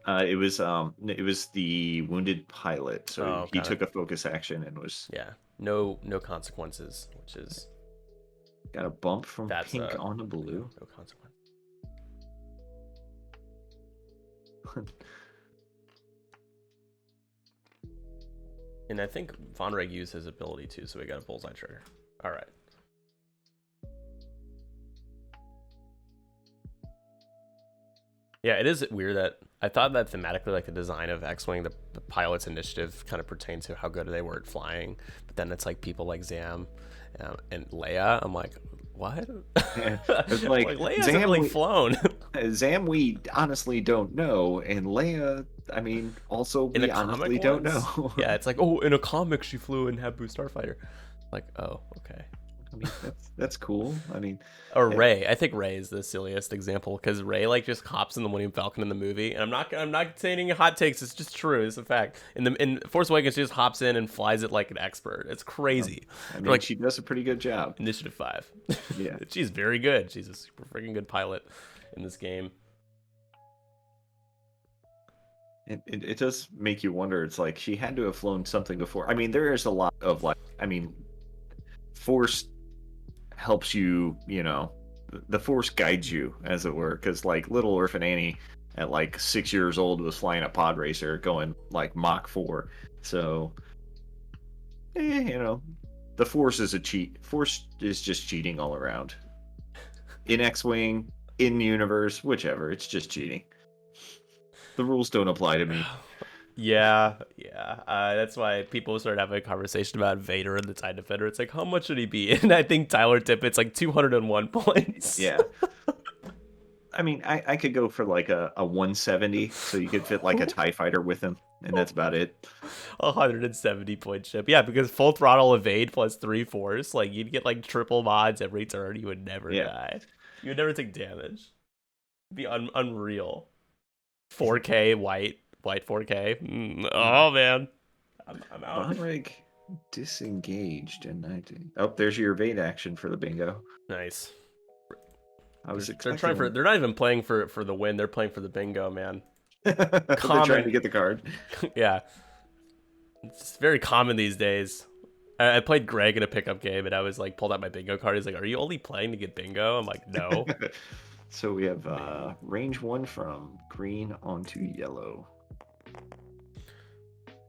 [SPEAKER 1] It was the wounded pilot, so
[SPEAKER 2] Oh,
[SPEAKER 1] he
[SPEAKER 2] okay.
[SPEAKER 1] took a focus action and was
[SPEAKER 2] yeah, no consequences, which is
[SPEAKER 1] got a bump from
[SPEAKER 2] that's
[SPEAKER 1] pink on the blue.
[SPEAKER 2] no consequence. And I think Von Reg used his ability too, so we got a bullseye trigger. All right. Yeah, it is weird that I thought that thematically, like the design of X-Wing, the pilot's initiative kind of pertains to how good they were at flying. But then it's like people like Zam and Leia. I'm like, what?
[SPEAKER 1] Yeah, it's like,
[SPEAKER 2] Leia hasn't really flown.
[SPEAKER 1] Zam, we honestly don't know, and Leia, I mean, also
[SPEAKER 2] In
[SPEAKER 1] we
[SPEAKER 2] the comic
[SPEAKER 1] honestly don't
[SPEAKER 2] ones?
[SPEAKER 1] know.
[SPEAKER 2] Yeah, it's like, oh, in a comic she flew in Naboo Starfighter. Like, oh, okay.
[SPEAKER 1] I mean, that's cool. I mean,
[SPEAKER 2] Or Rey. I think Rey is the silliest example because Rey like just hops in the Millennium Falcon in the movie, and I'm not saying any hot takes. It's just true. It's a fact. In Force Awakens, she just hops in and flies it like an expert. It's crazy.
[SPEAKER 1] I mean,
[SPEAKER 2] like
[SPEAKER 1] she does a pretty good job.
[SPEAKER 2] Initiative 5.
[SPEAKER 1] Yeah,
[SPEAKER 2] She's very good. She's a super freaking good pilot in this game.
[SPEAKER 1] it does make you wonder. It's like she had to have flown something before. I mean, there is a lot of like, I mean, Force helps you, the Force guides you, as it were, because like little orphan Annie at like 6 years old was flying a pod racer going like Mach 4. So the Force is a cheat. Force is just cheating all around. In X-Wing, in the universe, whichever, it's just cheating. The rules don't apply to me.
[SPEAKER 2] Yeah. That's why people started having a conversation about Vader and the TIE Defender. It's like, how much should he be? And I think Tyler Tippett's like 201 points.
[SPEAKER 1] Yeah. I mean, I could go for like a 170, so you could fit like a TIE fighter with him, and that's about it.
[SPEAKER 2] 170 point ship. Yeah, because full throttle evade plus 3 force. Like, you'd get like triple mods every turn. You would never die. You would never take damage. It'd be unreal. 4K white 4K. Oh, man. I'm out.
[SPEAKER 1] Bonrig disengaged, and I think. Oh, there's your evade action for the bingo.
[SPEAKER 2] Nice.
[SPEAKER 1] I was
[SPEAKER 2] They're
[SPEAKER 1] expecting.
[SPEAKER 2] trying for. They're not even playing for the win. They're playing for the bingo, man.
[SPEAKER 1] They're trying to get the card.
[SPEAKER 2] Yeah, it's very common these days. I played Greg in a pickup game, and I was like, pulled out my bingo card. He's like, "Are you only playing to get bingo?" I'm like, "No."
[SPEAKER 1] So we have range 1 from green onto yellow.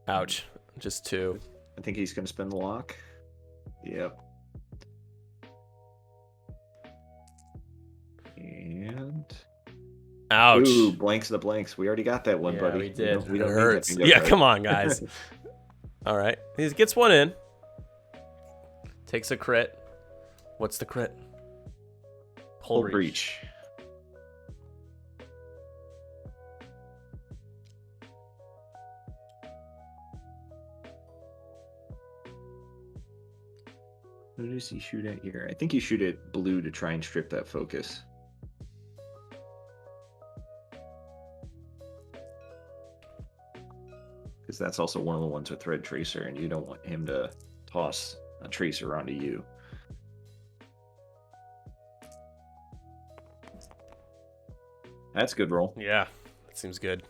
[SPEAKER 2] Ouch. Just 2.
[SPEAKER 1] I think he's going to spend the lock. Yep. And
[SPEAKER 2] Ouch.
[SPEAKER 1] ooh, blanks the blanks. We already got that one,
[SPEAKER 2] Yeah,
[SPEAKER 1] buddy.
[SPEAKER 2] we did.
[SPEAKER 1] We don't
[SPEAKER 2] It
[SPEAKER 1] need
[SPEAKER 2] hurts.
[SPEAKER 1] that bingo
[SPEAKER 2] Yeah,
[SPEAKER 1] card.
[SPEAKER 2] come on, guys. All right. He gets one in. Takes a crit. What's the crit?
[SPEAKER 1] Hull breach. Who does he shoot at here? I think you shoot at blue to try and strip that focus. Because that's also one of the ones with Thread Tracer, and you don't want him to toss a Tracer onto you. That's a good roll.
[SPEAKER 2] Yeah, that seems good.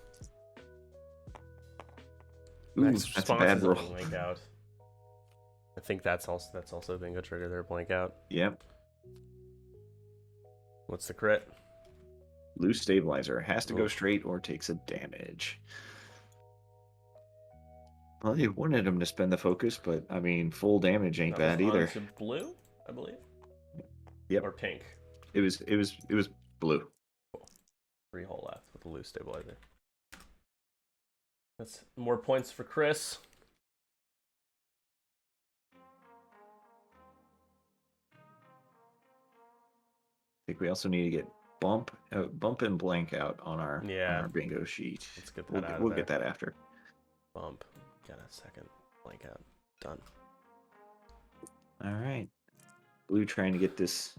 [SPEAKER 1] Ooh,
[SPEAKER 2] Next
[SPEAKER 1] that's a
[SPEAKER 2] response
[SPEAKER 1] bad
[SPEAKER 2] is a
[SPEAKER 1] roll.
[SPEAKER 2] blank out. I think that's also being a trigger there. Blank out.
[SPEAKER 1] Yep.
[SPEAKER 2] What's the crit?
[SPEAKER 1] Loose stabilizer has to go
[SPEAKER 2] Oof.
[SPEAKER 1] straight or takes a damage. Well, you wanted him to spend the focus, but I mean, full damage ain't
[SPEAKER 2] That
[SPEAKER 1] bad
[SPEAKER 2] was
[SPEAKER 1] either.
[SPEAKER 2] on to blue, I believe.
[SPEAKER 1] Yep.
[SPEAKER 2] Or pink.
[SPEAKER 1] It was blue.
[SPEAKER 2] 3 hole left with the loose stabilizer. That's more points for Chris.
[SPEAKER 1] I think we also need to get bump and blank out on our bingo sheet.
[SPEAKER 2] Let's get that out of
[SPEAKER 1] We'll
[SPEAKER 2] there.
[SPEAKER 1] get that after.
[SPEAKER 2] Bump. Got a second. Blank out. Done.
[SPEAKER 1] All right. Blue trying to get this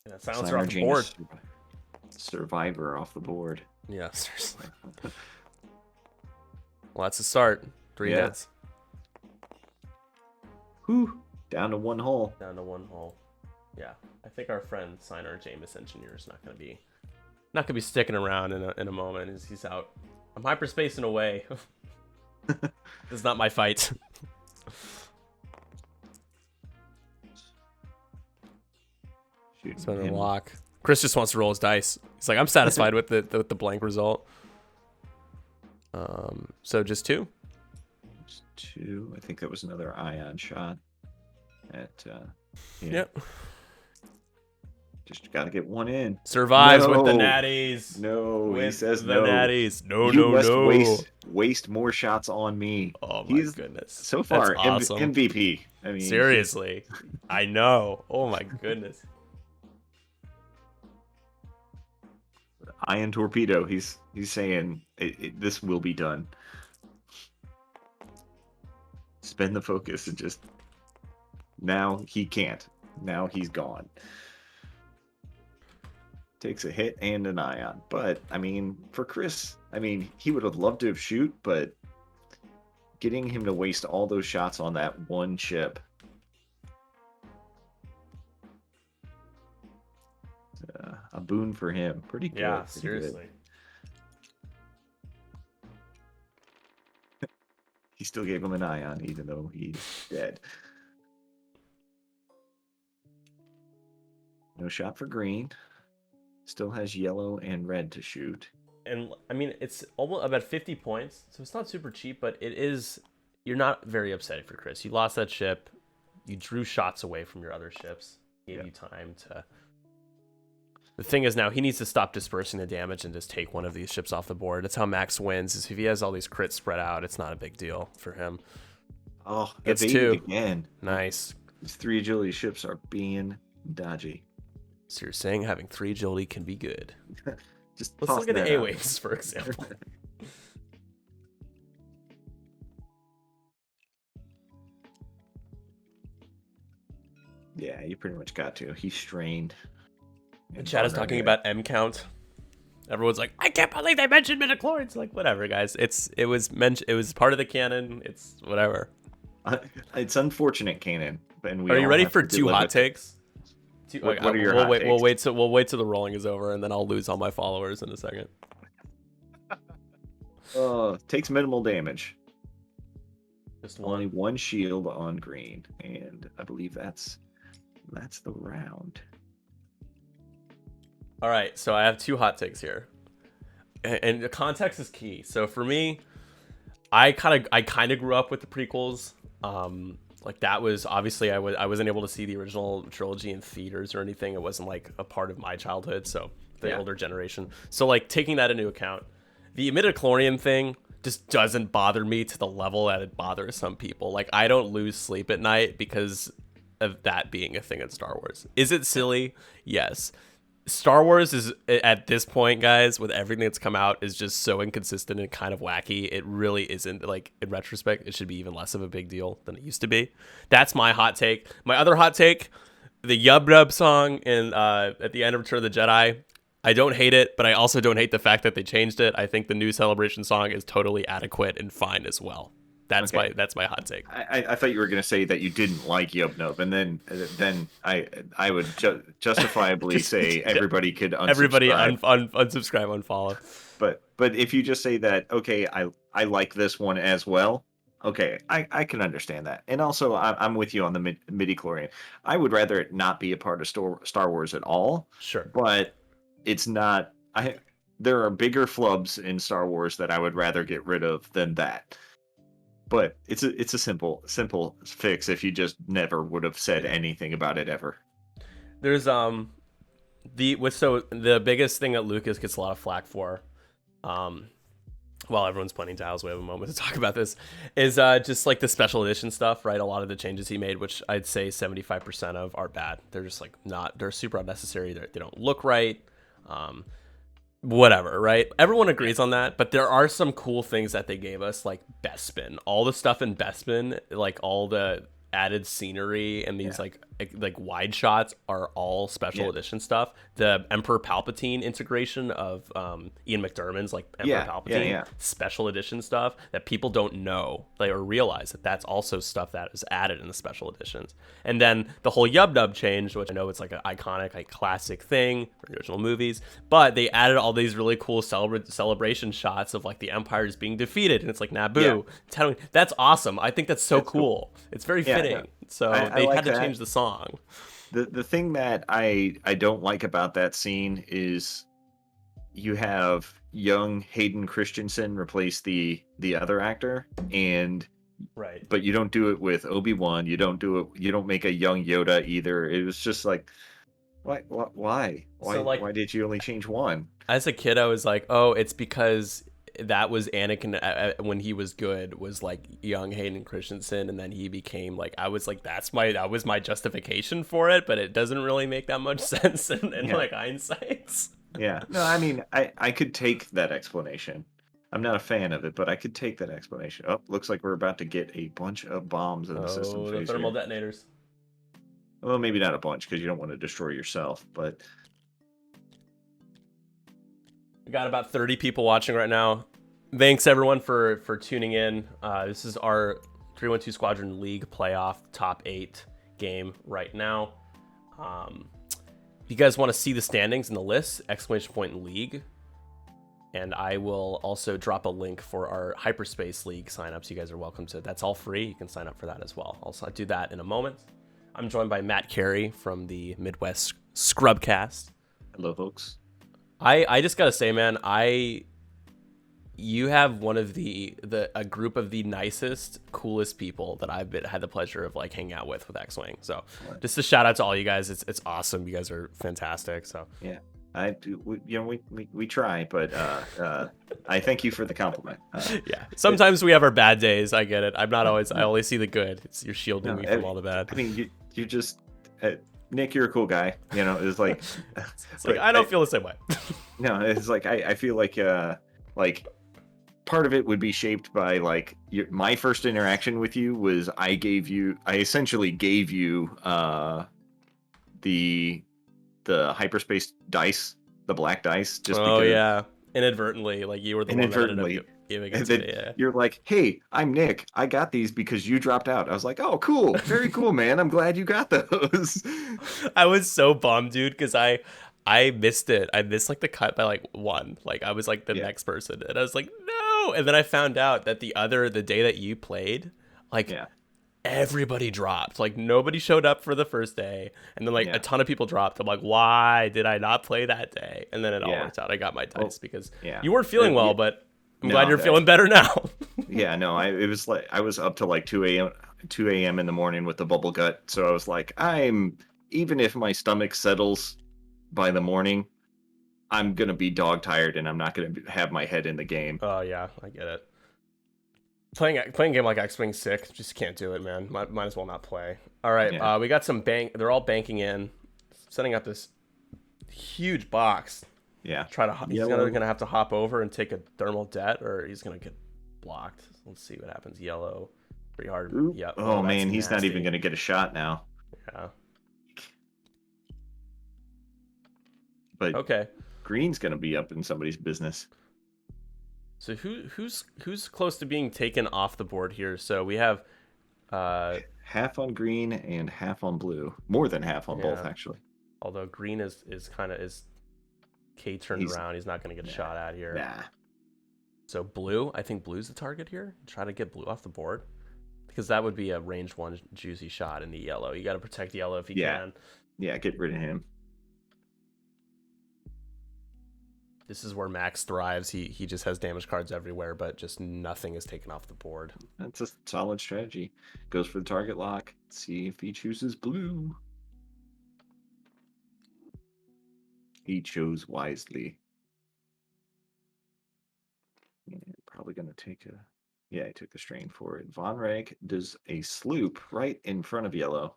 [SPEAKER 2] Yeah, silencer off the board.
[SPEAKER 1] Survivor off the board.
[SPEAKER 2] Yeah, seriously. Well, that's a start. 3
[SPEAKER 1] Yeah.
[SPEAKER 2] hits.
[SPEAKER 1] Whew. Down to 1 hole.
[SPEAKER 2] Down to 1 hole. Yeah. I think our friend Signer Jameis Engineer is not gonna be sticking around in a moment. He's out. I'm hyperspacing away. This is not my fight. It's been a lock. Chris just wants to roll his dice. He's like, I'm satisfied with the blank result. So just 2.
[SPEAKER 1] Just 2. I think that was another ion shot. At
[SPEAKER 2] Yep.
[SPEAKER 1] Just got to get 1 in.
[SPEAKER 2] Survives with the
[SPEAKER 1] No.
[SPEAKER 2] natties.
[SPEAKER 1] No, he
[SPEAKER 2] With
[SPEAKER 1] says
[SPEAKER 2] the
[SPEAKER 1] no.
[SPEAKER 2] natties. No,
[SPEAKER 1] You
[SPEAKER 2] no,
[SPEAKER 1] must
[SPEAKER 2] no.
[SPEAKER 1] waste more shots on me.
[SPEAKER 2] Oh my
[SPEAKER 1] He's
[SPEAKER 2] goodness.
[SPEAKER 1] so far
[SPEAKER 2] That's awesome.
[SPEAKER 1] MVP. I mean,
[SPEAKER 2] Seriously. I know. Oh my goodness.
[SPEAKER 1] Iron Torpedo. He's saying this will be done. Spend the focus and just now he can't. Now he's gone. Takes a hit and an ion. But I mean, for Chris, I mean, he would have loved to have shoot, but getting him to waste all those shots on that one chip. A boon for him. Pretty good.
[SPEAKER 2] Yeah,
[SPEAKER 1] pretty
[SPEAKER 2] seriously.
[SPEAKER 1] Good. He still gave him an ion, even though he's dead. No shot for green. Still has yellow and red to shoot.
[SPEAKER 2] And I mean, it's almost about 50 points, so it's not super cheap, but it is. You're not very upset for Chris. You lost that ship. You drew shots away from your other ships. Gave you time to. The thing is now he needs to stop dispersing the damage and just take one of these ships off the board. That's how Max wins. Is if he has all these crits spread out, it's not a big deal for him.
[SPEAKER 1] Oh,
[SPEAKER 2] Gets
[SPEAKER 1] evaded
[SPEAKER 2] 2
[SPEAKER 1] again.
[SPEAKER 2] Nice.
[SPEAKER 1] These 3 agility ships are being dodgy.
[SPEAKER 2] So you're saying having 3 agility can be good.
[SPEAKER 1] Just
[SPEAKER 2] Let's
[SPEAKER 1] toss
[SPEAKER 2] look at the
[SPEAKER 1] that out.
[SPEAKER 2] A-Wings, for example.
[SPEAKER 1] Yeah, you pretty much got to. He's strained.
[SPEAKER 2] The chat is talking about M count. Everyone's like, I can't believe they mentioned midichlorians. Like, whatever, guys. It was part of the canon. It's whatever.
[SPEAKER 1] It's unfortunate, canon. And we
[SPEAKER 2] Are you
[SPEAKER 1] all
[SPEAKER 2] ready
[SPEAKER 1] have
[SPEAKER 2] for
[SPEAKER 1] to
[SPEAKER 2] 2
[SPEAKER 1] live
[SPEAKER 2] hot
[SPEAKER 1] with-
[SPEAKER 2] takes?
[SPEAKER 1] What are your hot takes?
[SPEAKER 2] We'll wait till the rolling is over, and then I'll lose all my followers in a second.
[SPEAKER 1] Takes minimal damage.
[SPEAKER 2] Just
[SPEAKER 1] Only
[SPEAKER 2] one.
[SPEAKER 1] 1 shield on green, and I believe that's the round.
[SPEAKER 2] All right, so I have 2 hot takes here, and the context is key. So for me, I kind of grew up with the prequels. Like that was obviously I wasn't able to see the original trilogy in theaters or anything. It wasn't like a part of my childhood. So the older generation. So like taking that into account, the midichlorian thing just doesn't bother me to the level that it bothers some people. Like I don't lose sleep at night because of that being a thing in Star Wars. Is it silly? Yes. Star Wars is at this point, guys, with everything that's come out, is just so inconsistent and kind of wacky. It really isn't, like, in retrospect, it should be even less of a big deal than it used to be. That's my hot take. My other hot take, the Yub Nub song in at the end of Return of the Jedi. I don't hate it, but I also don't hate the fact that they changed it. I think the new Celebration song is totally adequate and fine as well. That's my hot take.
[SPEAKER 1] I thought you were going to say that you didn't like Yub Nub, and then I would justifiably say everybody could unsubscribe.
[SPEAKER 2] Everybody unsubscribe, unfollow.
[SPEAKER 1] But if you just say that, okay, I like this one as well, okay, I can understand that. And also, I'm with you on the midi-chlorian. I would rather it not be a part of Star Wars at all.
[SPEAKER 2] Sure.
[SPEAKER 1] But it's not. There are bigger flubs in Star Wars that I would rather get rid of than that. But it's a simple fix if you just never would have said anything about it ever.
[SPEAKER 2] There's the biggest thing that Lucas gets a lot of flack for, while everyone's pointing to Al's, we have a moment to talk about this, is just like the special edition stuff, right? A lot of the changes he made, which I'd say 75% of are bad. They're just like they're super unnecessary. They don't look right. Whatever, right? Everyone agrees on that, but there are some cool things that they gave us, like Bespin. All the stuff in Bespin, like all the added scenery and these like wide shots are all special edition stuff. The Emperor Palpatine integration of Ian McDiarmid's like Emperor Palpatine special edition stuff that people don't know or realize that's also stuff that is added in the special editions. And then the whole Yub Nub change, which I know it's like an iconic, like classic thing for original movies, but they added all these really cool celebration shots of like the Empire is being defeated and it's like Naboo. That's awesome. I think that's so cool. It's very fitting. So they
[SPEAKER 1] like
[SPEAKER 2] had to
[SPEAKER 1] that.
[SPEAKER 2] change the song.
[SPEAKER 1] The thing that I don't like about that scene is you have young Hayden Christensen replace the other actor, and but you don't do it with Obi-Wan. You don't make a young Yoda either. It was just like, why did you only change one?
[SPEAKER 2] As a kid, I was like, oh, it's because that was Anakin when he was good, was like young Hayden Christensen, and then he became like, I was like, that was my justification for it, but it doesn't really make that much sense in like hindsight.
[SPEAKER 1] Yeah, no, I mean, I could take that explanation. I'm not a fan of it, but I could take that explanation. Oh, looks like we're about to get a bunch of bombs in the system.
[SPEAKER 2] The thermal detonators.
[SPEAKER 1] Well, maybe not a bunch because you don't want to destroy yourself, but
[SPEAKER 2] we got about 30 people watching right now. Thanks everyone for tuning in. This is our 312 Squadron League playoff top 8 game right now. If you guys want to see the standings and the list, !league. And I will also drop a link for our Hyperspace League signups. You guys are welcome to. That's all free. You can sign up for that as well. I'll do that in a moment. I'm joined by Matt Carey from the Midwest Scrubcast.
[SPEAKER 1] Hello, folks.
[SPEAKER 2] I just gotta say, man, you have one of a group of the nicest, coolest people that I've had the pleasure of like hanging out with X-Wing. So just a shout out to all you guys. It's awesome. You guys are fantastic. So
[SPEAKER 1] yeah, we try, but I thank you for the compliment.
[SPEAKER 2] Yeah, sometimes we have our bad days. I get it. I'm not always. I only see the good. You're shielding me from all the bad.
[SPEAKER 1] I mean, you just. Nick, you're a cool guy. You know, it's like,
[SPEAKER 2] I don't feel the same way.
[SPEAKER 1] No, it's like I feel like part of it would be shaped by like my first interaction with you was I essentially gave you the hyperspace dice, the black dice, just because.
[SPEAKER 2] Inadvertently, like you were the one that ended up giving it to me. Yeah.
[SPEAKER 1] You're like, hey, I'm Nick. I got these because you dropped out. I was like, oh, cool. Very cool, man. I'm glad you got those.
[SPEAKER 2] I was so bummed, dude, because I missed it. I missed like the cut by like one. Like I was like the next person. And I was like, no. And then I found out that the day that you played, like everybody dropped. Like nobody showed up for the first day. And then like a ton of people dropped. I'm like, why did I not play that day? And then it all worked out. I got my dice because you weren't feeling well, but I'm glad you're feeling better now.
[SPEAKER 1] Yeah, no, it was like I was up to like 2 a.m. in the morning with the bubble gut. So I was like, even if my stomach settles by the morning, I'm going to be dog tired and I'm not going to have my head in the game.
[SPEAKER 2] Oh, yeah, I get it. Playing a game like X-Wing sick, just can't do it, man. Might as well not play. All right, we got some bank. They're all banking in, setting up this huge box.
[SPEAKER 1] Yeah.
[SPEAKER 2] He's gonna have to hop over and take a thermal debt, or he's gonna get blocked. Let's see what happens. Yellow, pretty hard.
[SPEAKER 1] Ooh.
[SPEAKER 2] Yep.
[SPEAKER 1] Oh man, he's not
[SPEAKER 2] nasty.
[SPEAKER 1] even gonna get a shot now.
[SPEAKER 2] Yeah.
[SPEAKER 1] But
[SPEAKER 2] okay,
[SPEAKER 1] green's gonna be up in somebody's business.
[SPEAKER 2] So who's close to being taken off the board here? So we have
[SPEAKER 1] half on green and half on blue. More than half on both, actually.
[SPEAKER 2] Although green is K turned around. He's not going to get shot at here.
[SPEAKER 1] Nah.
[SPEAKER 2] So blue, I think blue's the target here. Try to get blue off the board, because that would be a range 1 juicy shot in the yellow. You got to protect yellow if you can.
[SPEAKER 1] Yeah, get rid of him.
[SPEAKER 2] This is where Max thrives. He just has damage cards everywhere, but just nothing is taken off the board.
[SPEAKER 1] That's a solid strategy. Goes for the target lock. See if he chooses blue. He chose wisely. And probably going to take a... Yeah, he took the strain for it. Von Reg does a sloop right in front of yellow.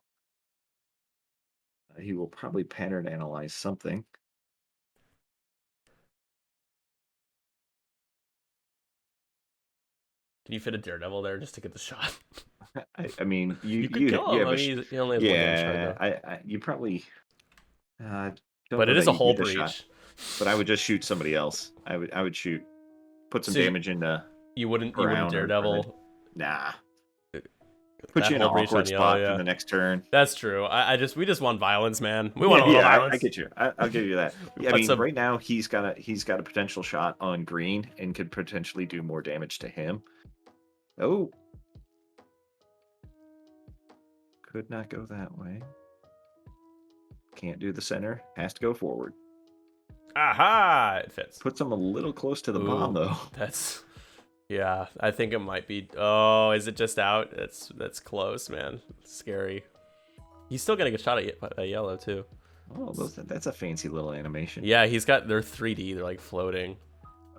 [SPEAKER 1] He will probably pattern analyze something.
[SPEAKER 2] Can you fit a Daredevil there just to get the shot?
[SPEAKER 1] I mean, you
[SPEAKER 2] could kill him. I mean, he only has one damage card,
[SPEAKER 1] you probably.
[SPEAKER 2] But it is a hull breach.
[SPEAKER 1] But I would just shoot somebody else. I would shoot, put some damage into.
[SPEAKER 2] You wouldn't Daredevil.
[SPEAKER 1] Nah. Put you in an awkward spot for the next turn.
[SPEAKER 2] That's true. We just want violence, man. We want a little violence.
[SPEAKER 1] I get you. I'll give you that. I mean, right now he's got a potential shot on green and could potentially do more damage to him. Oh. Could not go that way. Can't do the center. Has to go forward.
[SPEAKER 2] Aha! It fits.
[SPEAKER 1] Puts him a little close to the bomb, though.
[SPEAKER 2] Yeah, I think it might be. Oh, is it just out? That's close, man. It's scary. He's still gonna get shot at yellow too.
[SPEAKER 1] Oh, that's a fancy little animation.
[SPEAKER 2] Yeah, they're 3D. They're like floating.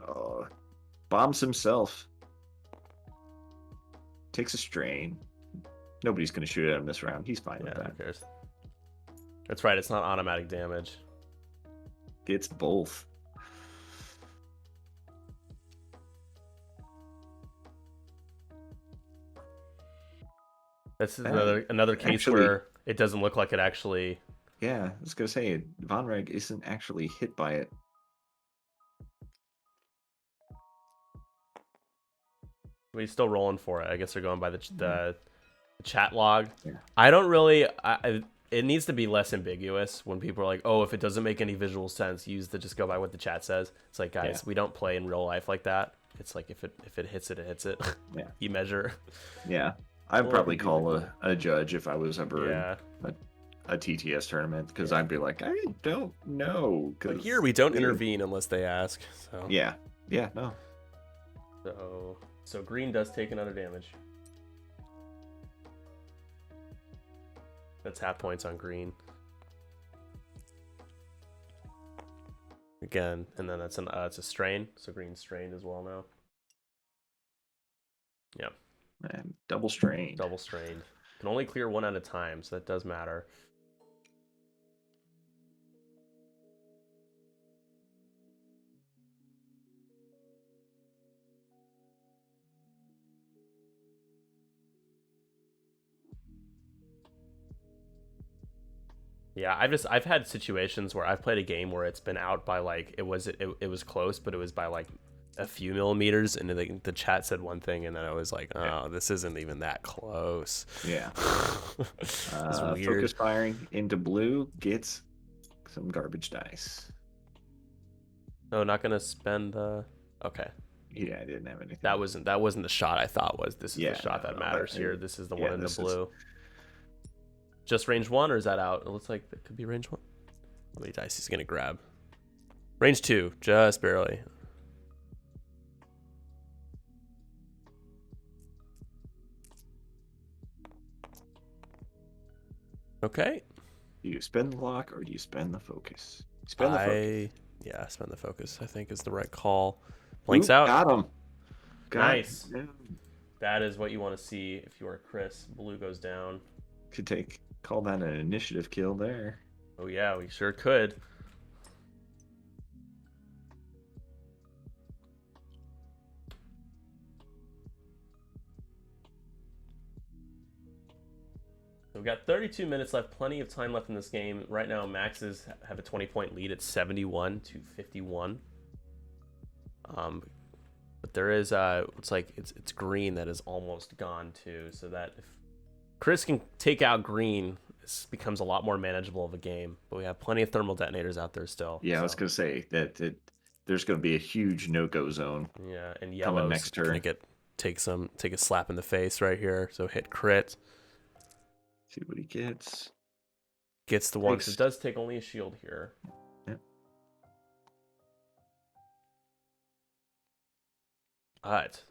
[SPEAKER 1] Oh, bombs himself. Takes a strain. Nobody's gonna shoot at him this round. He's fine with that.
[SPEAKER 2] Who cares? That's right. It's not automatic damage.
[SPEAKER 1] It's both.
[SPEAKER 2] This is another case where it doesn't look like it actually.
[SPEAKER 1] Yeah, I was gonna say Von Reg isn't actually hit by it.
[SPEAKER 2] But he's still rolling for it. I guess they're going by the chat log.
[SPEAKER 1] Yeah.
[SPEAKER 2] I don't really. It needs to be less ambiguous when people are like, "Oh, if it doesn't make any visual sense, just go by what the chat says." It's like, guys, we don't play in real life like that. It's like if it hits it, it hits it.
[SPEAKER 1] Yeah.
[SPEAKER 2] You measure.
[SPEAKER 1] Yeah. I'd probably call a judge if I was ever
[SPEAKER 2] in
[SPEAKER 1] a TTS tournament, because I'd be like, I don't know.
[SPEAKER 2] But here we don't intervene unless they ask. So
[SPEAKER 1] yeah, no.
[SPEAKER 2] So green does take another damage. That's half points on green. Again, and then it's a strain, so green's strained as well now. Yeah.
[SPEAKER 1] And double strained.
[SPEAKER 2] Double strained. Can only clear one at a time, so that does matter. Yeah, I've had situations where I've played a game where it's been out by like it was close, but it was by like a few millimeters, and the chat said one thing, and then I was like, oh, this isn't even that close.
[SPEAKER 1] Yeah.
[SPEAKER 2] It's weird.
[SPEAKER 1] Focus firing into blue gets some garbage dice.
[SPEAKER 2] No, not gonna spend the. Okay.
[SPEAKER 1] Yeah, I didn't have anything.
[SPEAKER 2] That wasn't the shot I thought was. This is the shot that matters here. This is the one in the blue. Just range 1, or is that out? It looks like it could be range 1. How many dice he's gonna grab? Range 2, just barely. Okay.
[SPEAKER 1] Do you spend the lock or do you spend the focus? Spend the focus.
[SPEAKER 2] Yeah, spend the focus, I think, is the right call. Blinks out.
[SPEAKER 1] Got him.
[SPEAKER 2] Nice. That is what you want to see if you are Chris. Blue goes down.
[SPEAKER 1] Call that an initiative kill there.
[SPEAKER 2] Oh yeah, we sure could. we've got 32 minutes left, plenty of time left in this game. Right now, Maxes have a 20-point lead at 71-51. But there is it's green that is almost gone too, so that if Chris can take out green, this becomes a lot more manageable of a game. But we have plenty of thermal detonators out there still.
[SPEAKER 1] Yeah, I was gonna say that there's gonna be a huge no-go zone.
[SPEAKER 2] Yeah, and
[SPEAKER 1] coming
[SPEAKER 2] yellow's
[SPEAKER 1] next turn.
[SPEAKER 2] gonna take a slap in the face right here. So hit crit.
[SPEAKER 1] See what he gets.
[SPEAKER 2] Gets the one, 'cause it does take only a shield here.
[SPEAKER 1] Yep.
[SPEAKER 2] Alright.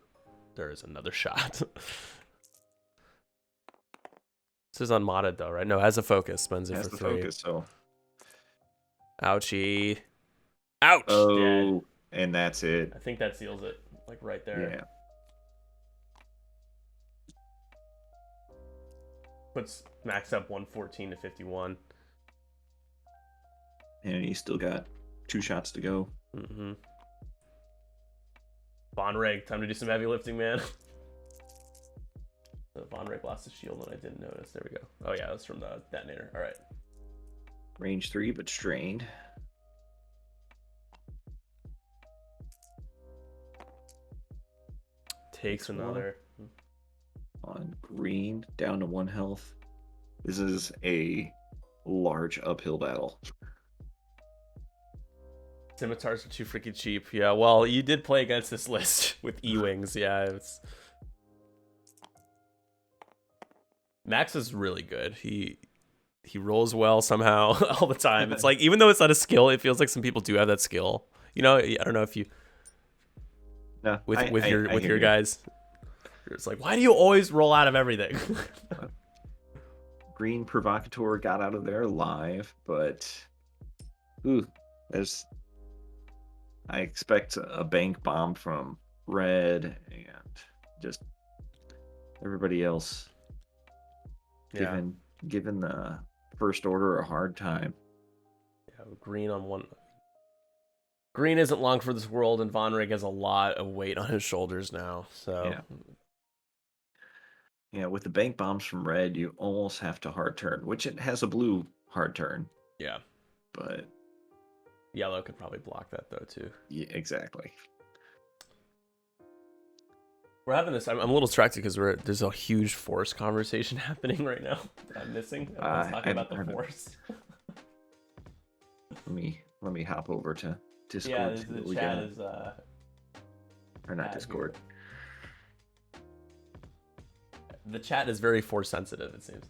[SPEAKER 2] There is another shot. This is unmodded though, right? No, has a focus. Spends it
[SPEAKER 1] Has
[SPEAKER 2] for
[SPEAKER 1] the
[SPEAKER 2] 3.
[SPEAKER 1] focus, so.
[SPEAKER 2] Ouchie. Ouch!
[SPEAKER 1] Oh,
[SPEAKER 2] Dead.
[SPEAKER 1] and that's it.
[SPEAKER 2] I think that seals it. Like right there.
[SPEAKER 1] Yeah.
[SPEAKER 2] Puts Max up 114-51.
[SPEAKER 1] And he's still got 2 shots to go.
[SPEAKER 2] Mm-hmm. Von Reg, time to do some heavy lifting, man. Von Reg lost his shield and I didn't notice. There we go. Oh yeah, that's from the detonator. All right.
[SPEAKER 1] Range 3, but strained.
[SPEAKER 2] Takes another.
[SPEAKER 1] On green, down to 1 health. This is a large uphill battle.
[SPEAKER 2] Scimitars are too freaking cheap. Yeah, well, you did play against this list with E-Wings. Yeah, it's... Max is really good. He rolls well somehow all the time. It's like, even though it's not a skill, it feels like some people do have that skill. You know, I don't know if you...
[SPEAKER 1] No,
[SPEAKER 2] with your guys. It's like, why do you always roll out of everything?
[SPEAKER 1] Green Provocateur got out of there alive, but I expect a bank bomb from red and just everybody else giving the first order a hard time.
[SPEAKER 2] Yeah, green on one. Green isn't long for this world, and Von Rig has a lot of weight on his shoulders now. So
[SPEAKER 1] yeah, with the bank bombs from red, you almost have to hard turn, which it has a blue hard turn.
[SPEAKER 2] Yeah,
[SPEAKER 1] but
[SPEAKER 2] yellow could probably block that though too.
[SPEAKER 1] Yeah, exactly.
[SPEAKER 2] We're having this. I'm a little distracted because there's a huge Force conversation happening right now that I'm missing. Everyone's talking about the Force.
[SPEAKER 1] Let me hop over to Discord.
[SPEAKER 2] Yeah, the chat is
[SPEAKER 1] or not Discord.
[SPEAKER 2] The chat is very Force sensitive, it seems.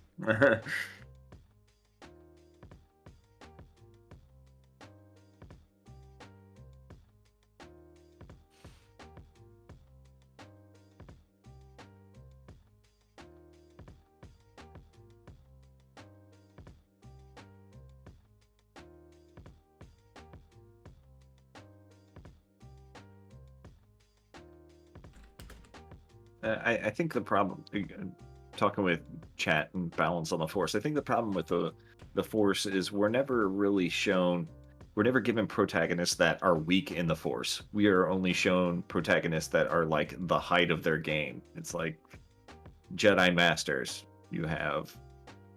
[SPEAKER 1] I think the problem, talking with chat and balance on the Force, I think the problem with the Force is we're never given protagonists that are weak in the Force. We are only shown protagonists that are like the height of their game. It's like Jedi Masters. You have,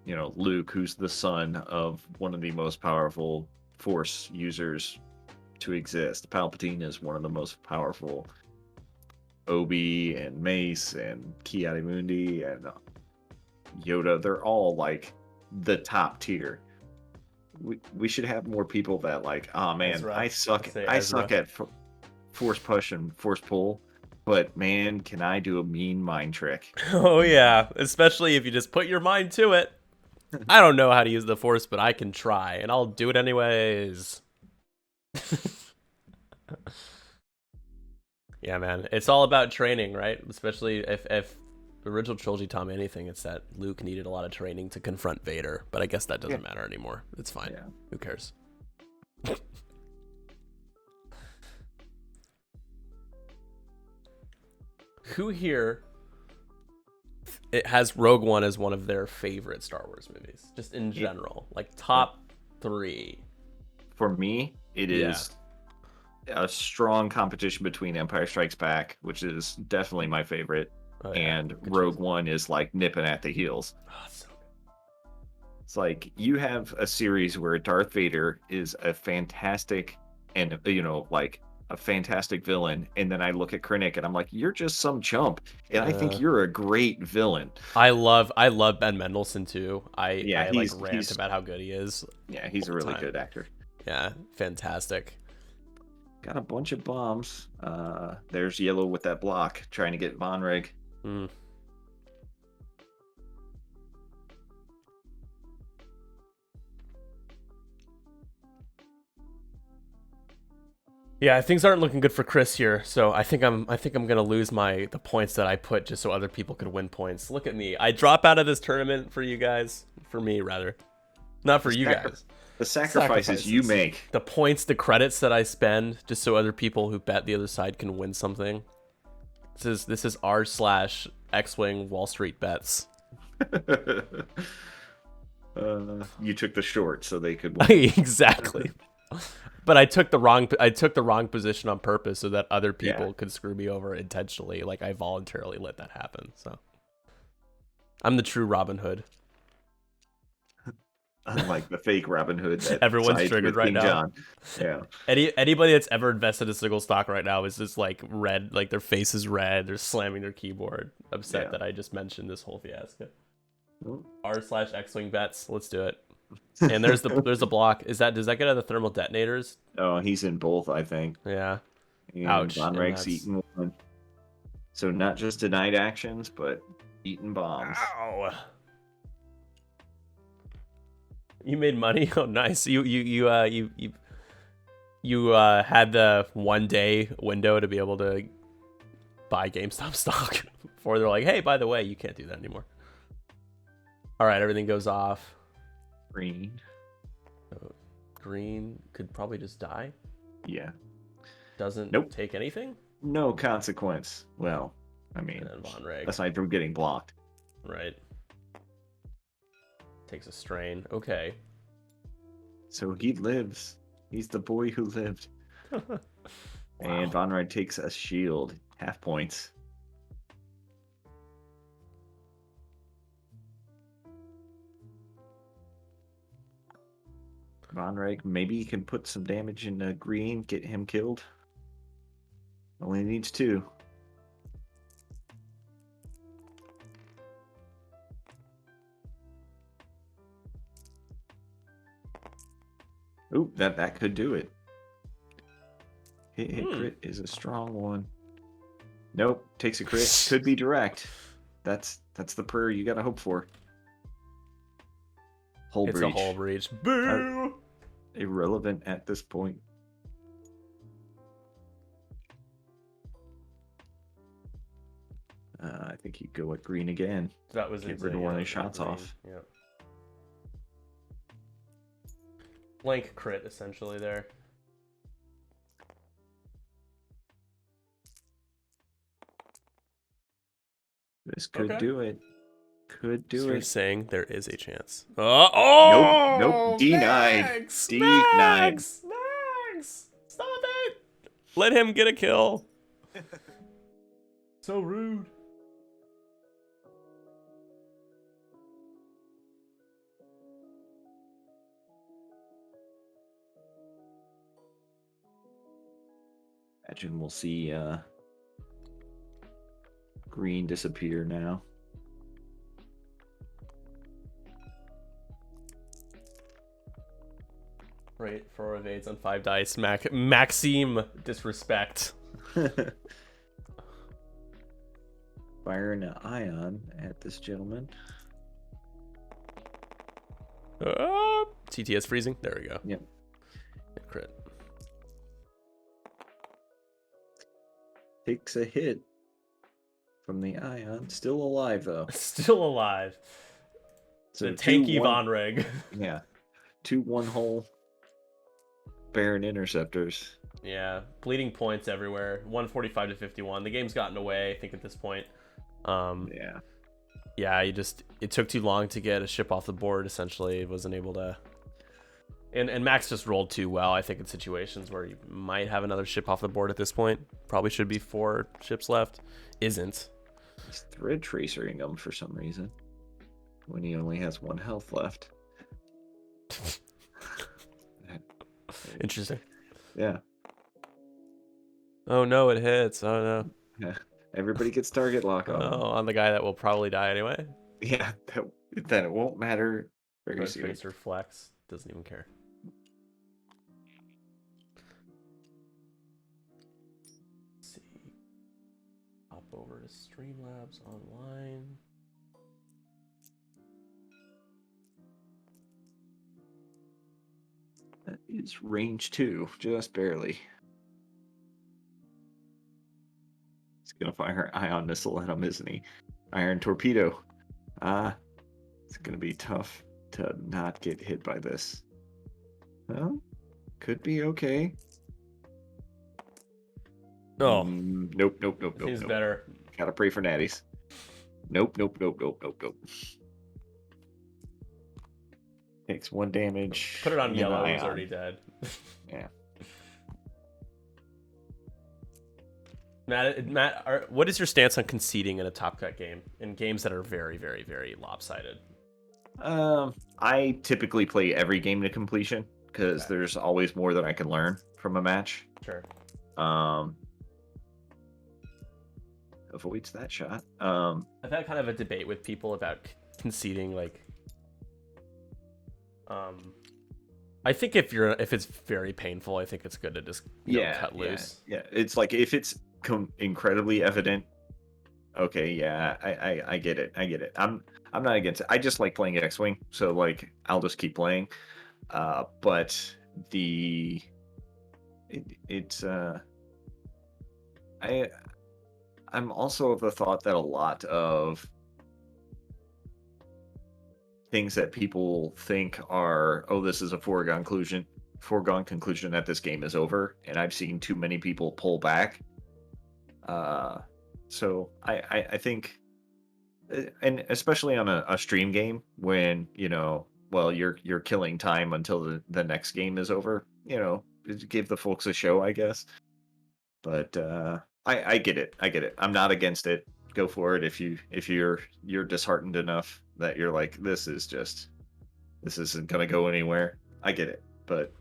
[SPEAKER 1] Luke, who's the son of one of the most powerful Force users to exist. Palpatine is one of the most powerful. Obi and Mace and Ki-Adi-Mundi and Yoda, they're all like the top tier. We should have more people that like, oh man, I suck at force push and force pull, but man, can I do a mean mind trick?
[SPEAKER 2] Oh yeah, especially if you just put your mind to it. I don't know how to use the Force, but I can try, and I'll do it anyways. Yeah, man. It's all about training, right? Especially if the original trilogy taught me anything, it's that Luke needed a lot of training to confront Vader. But I guess that doesn't matter anymore. It's fine. Yeah. Who cares? Who here it has Rogue One as one of their favorite Star Wars movies? Just in general. Like top 3.
[SPEAKER 1] For me, it is a strong competition between Empire Strikes Back, which is definitely my favorite, and Rogue One is like nipping at the heels.
[SPEAKER 2] Oh, so
[SPEAKER 1] It's like you have a series where Darth Vader is a fantastic and like a fantastic villain, and then I look at Krennic and I'm like, you're just some chump, and I think you're a great villain.
[SPEAKER 2] I love Ben Mendelsohn too.
[SPEAKER 1] Yeah,
[SPEAKER 2] I like rant about how good he is.
[SPEAKER 1] Yeah, he's a really good actor.
[SPEAKER 2] Yeah, fantastic.
[SPEAKER 1] Got a bunch of bombs. There's Yellow with that block trying to get Von Reg.
[SPEAKER 2] Yeah, things aren't looking good for Chris here, so I think I'm gonna lose the points that I put just so other people could win points. Look at me. I drop out of this tournament for you guys. For me, rather. Not for you guys.
[SPEAKER 1] The sacrifices you make.
[SPEAKER 2] The points, the credits that I spend just so other people who bet the other side can win something. This is r/X-Wing Wall Street bets.
[SPEAKER 1] You took the short so they could win.
[SPEAKER 2] Exactly. But I took the wrong position on purpose so that other people could screw me over intentionally. Like I voluntarily let that happen. So I'm the true Robin Hood.
[SPEAKER 1] Unlike the fake Robin Hood that
[SPEAKER 2] everyone's triggered right now.
[SPEAKER 1] John. Yeah.
[SPEAKER 2] Anybody that's ever invested in single stock right now is just like red, like their face is red. They're slamming their keyboard, upset that I just mentioned this whole fiasco. r/X-Wing bets. Let's do it. And there's a block. Does that get out of the thermal detonators?
[SPEAKER 1] Oh, he's in both, I think.
[SPEAKER 2] Yeah.
[SPEAKER 1] And
[SPEAKER 2] Ouch.
[SPEAKER 1] Von Reg's eating one. So not just denied actions, but eating bombs.
[SPEAKER 2] Ow. You made money. Oh, nice. You had the 1 day window to be able to buy GameStop stock before they're like, hey, by the way, you can't do that anymore. All right, everything goes off.
[SPEAKER 1] Green.
[SPEAKER 2] Green could probably just die.
[SPEAKER 1] Yeah.
[SPEAKER 2] Doesn't take anything?
[SPEAKER 1] No consequence. Well, I mean,
[SPEAKER 2] Von Reg.
[SPEAKER 1] aside from getting blocked.
[SPEAKER 2] Right. Takes a strain. Okay.
[SPEAKER 1] So he lives. He's the boy who lived.
[SPEAKER 2] Wow.
[SPEAKER 1] And Von Reg takes a shield. Half points. Von Reg, maybe he can put some damage in green, get him killed. Only needs 2. Oop, that could do it. Hit crit is a strong one. Nope, takes a crit. Could be direct. That's the prayer you gotta hope for. Hull breach.
[SPEAKER 2] It's a hull breach. Boo!
[SPEAKER 1] Irrelevant at this point. I think he'd go with green again.
[SPEAKER 2] That was
[SPEAKER 1] get rid of one of his shots off.
[SPEAKER 2] Yeah. Blank crit essentially there.
[SPEAKER 1] This could do it. Could do
[SPEAKER 2] so
[SPEAKER 1] it.
[SPEAKER 2] You're saying there is a chance. Oh!
[SPEAKER 1] Nope. Denied. Denied.
[SPEAKER 2] Max! Stop it! Let him get a kill. So rude.
[SPEAKER 1] Imagine we'll see green disappear now.
[SPEAKER 2] Right, 4 evades on 5 dice. Maxime disrespect.
[SPEAKER 1] Firing an ion at this gentleman.
[SPEAKER 2] TTS freezing. There we go.
[SPEAKER 1] Yep.
[SPEAKER 2] Crit.
[SPEAKER 1] Takes a hit from the ion. Still alive though.
[SPEAKER 2] Still alive.
[SPEAKER 1] So
[SPEAKER 2] the tanky Von Reg.
[SPEAKER 1] Yeah. 2 1-hole Baron interceptors.
[SPEAKER 2] Yeah, bleeding points everywhere. 145 to 51. The game's gotten away, I think, at this point. Yeah, it took too long to get a ship off the board. Essentially, it wasn't able to. And Max just rolled too well. I think in situations where you might have another ship off the board at this point, probably should be 4 ships left. Isn't.
[SPEAKER 1] He's thread tracering him for some reason when he only has 1 health left.
[SPEAKER 2] Interesting.
[SPEAKER 1] Yeah.
[SPEAKER 2] Oh no, it hits. Oh no.
[SPEAKER 1] Yeah. Everybody gets target lock on.
[SPEAKER 2] Oh, on the guy that will probably die anyway.
[SPEAKER 1] Yeah, then it won't matter very
[SPEAKER 2] Red
[SPEAKER 1] soon.
[SPEAKER 2] Tracer flex. Doesn't even care. Let's see. Hop over to Streamlabs online.
[SPEAKER 1] That is range 2, just barely. He's gonna fire an ion missile at him, isn't he? Iron torpedo. It's gonna be tough to not get hit by this. Well, could be okay.
[SPEAKER 2] Oh,
[SPEAKER 1] Nope.
[SPEAKER 2] seems better.
[SPEAKER 1] Gotta pray for natties. Nope. Takes 1 damage.
[SPEAKER 2] Put it on
[SPEAKER 1] and
[SPEAKER 2] yellow.
[SPEAKER 1] an
[SPEAKER 2] He's
[SPEAKER 1] ion.
[SPEAKER 2] already dead.
[SPEAKER 1] Yeah.
[SPEAKER 2] Matt, what is your stance on conceding in a Top Cut game? In games that are very, very, very lopsided?
[SPEAKER 1] I typically play every game to completion because there's always more than I can learn from a match.
[SPEAKER 2] Sure.
[SPEAKER 1] Avoids that shot.
[SPEAKER 2] I've had kind of a debate with people about conceding, like, I think if it's very painful, I think it's good to just cut loose.
[SPEAKER 1] Yeah. It's like if it's incredibly evident. Okay, yeah, I get it. I'm not against it. I just like playing X-Wing, so like I'll just keep playing. But I'm also of the thought that a lot of things that people think are, oh, this is a foregone conclusion that this game is over, and I've seen too many people pull back. So I think, and especially on a stream game when you're killing time until the next game is over, give the folks a show, I guess. But I get it. I'm not against it. Go for it if you're disheartened enough that you're like, this isn't gonna go anywhere. I get it, but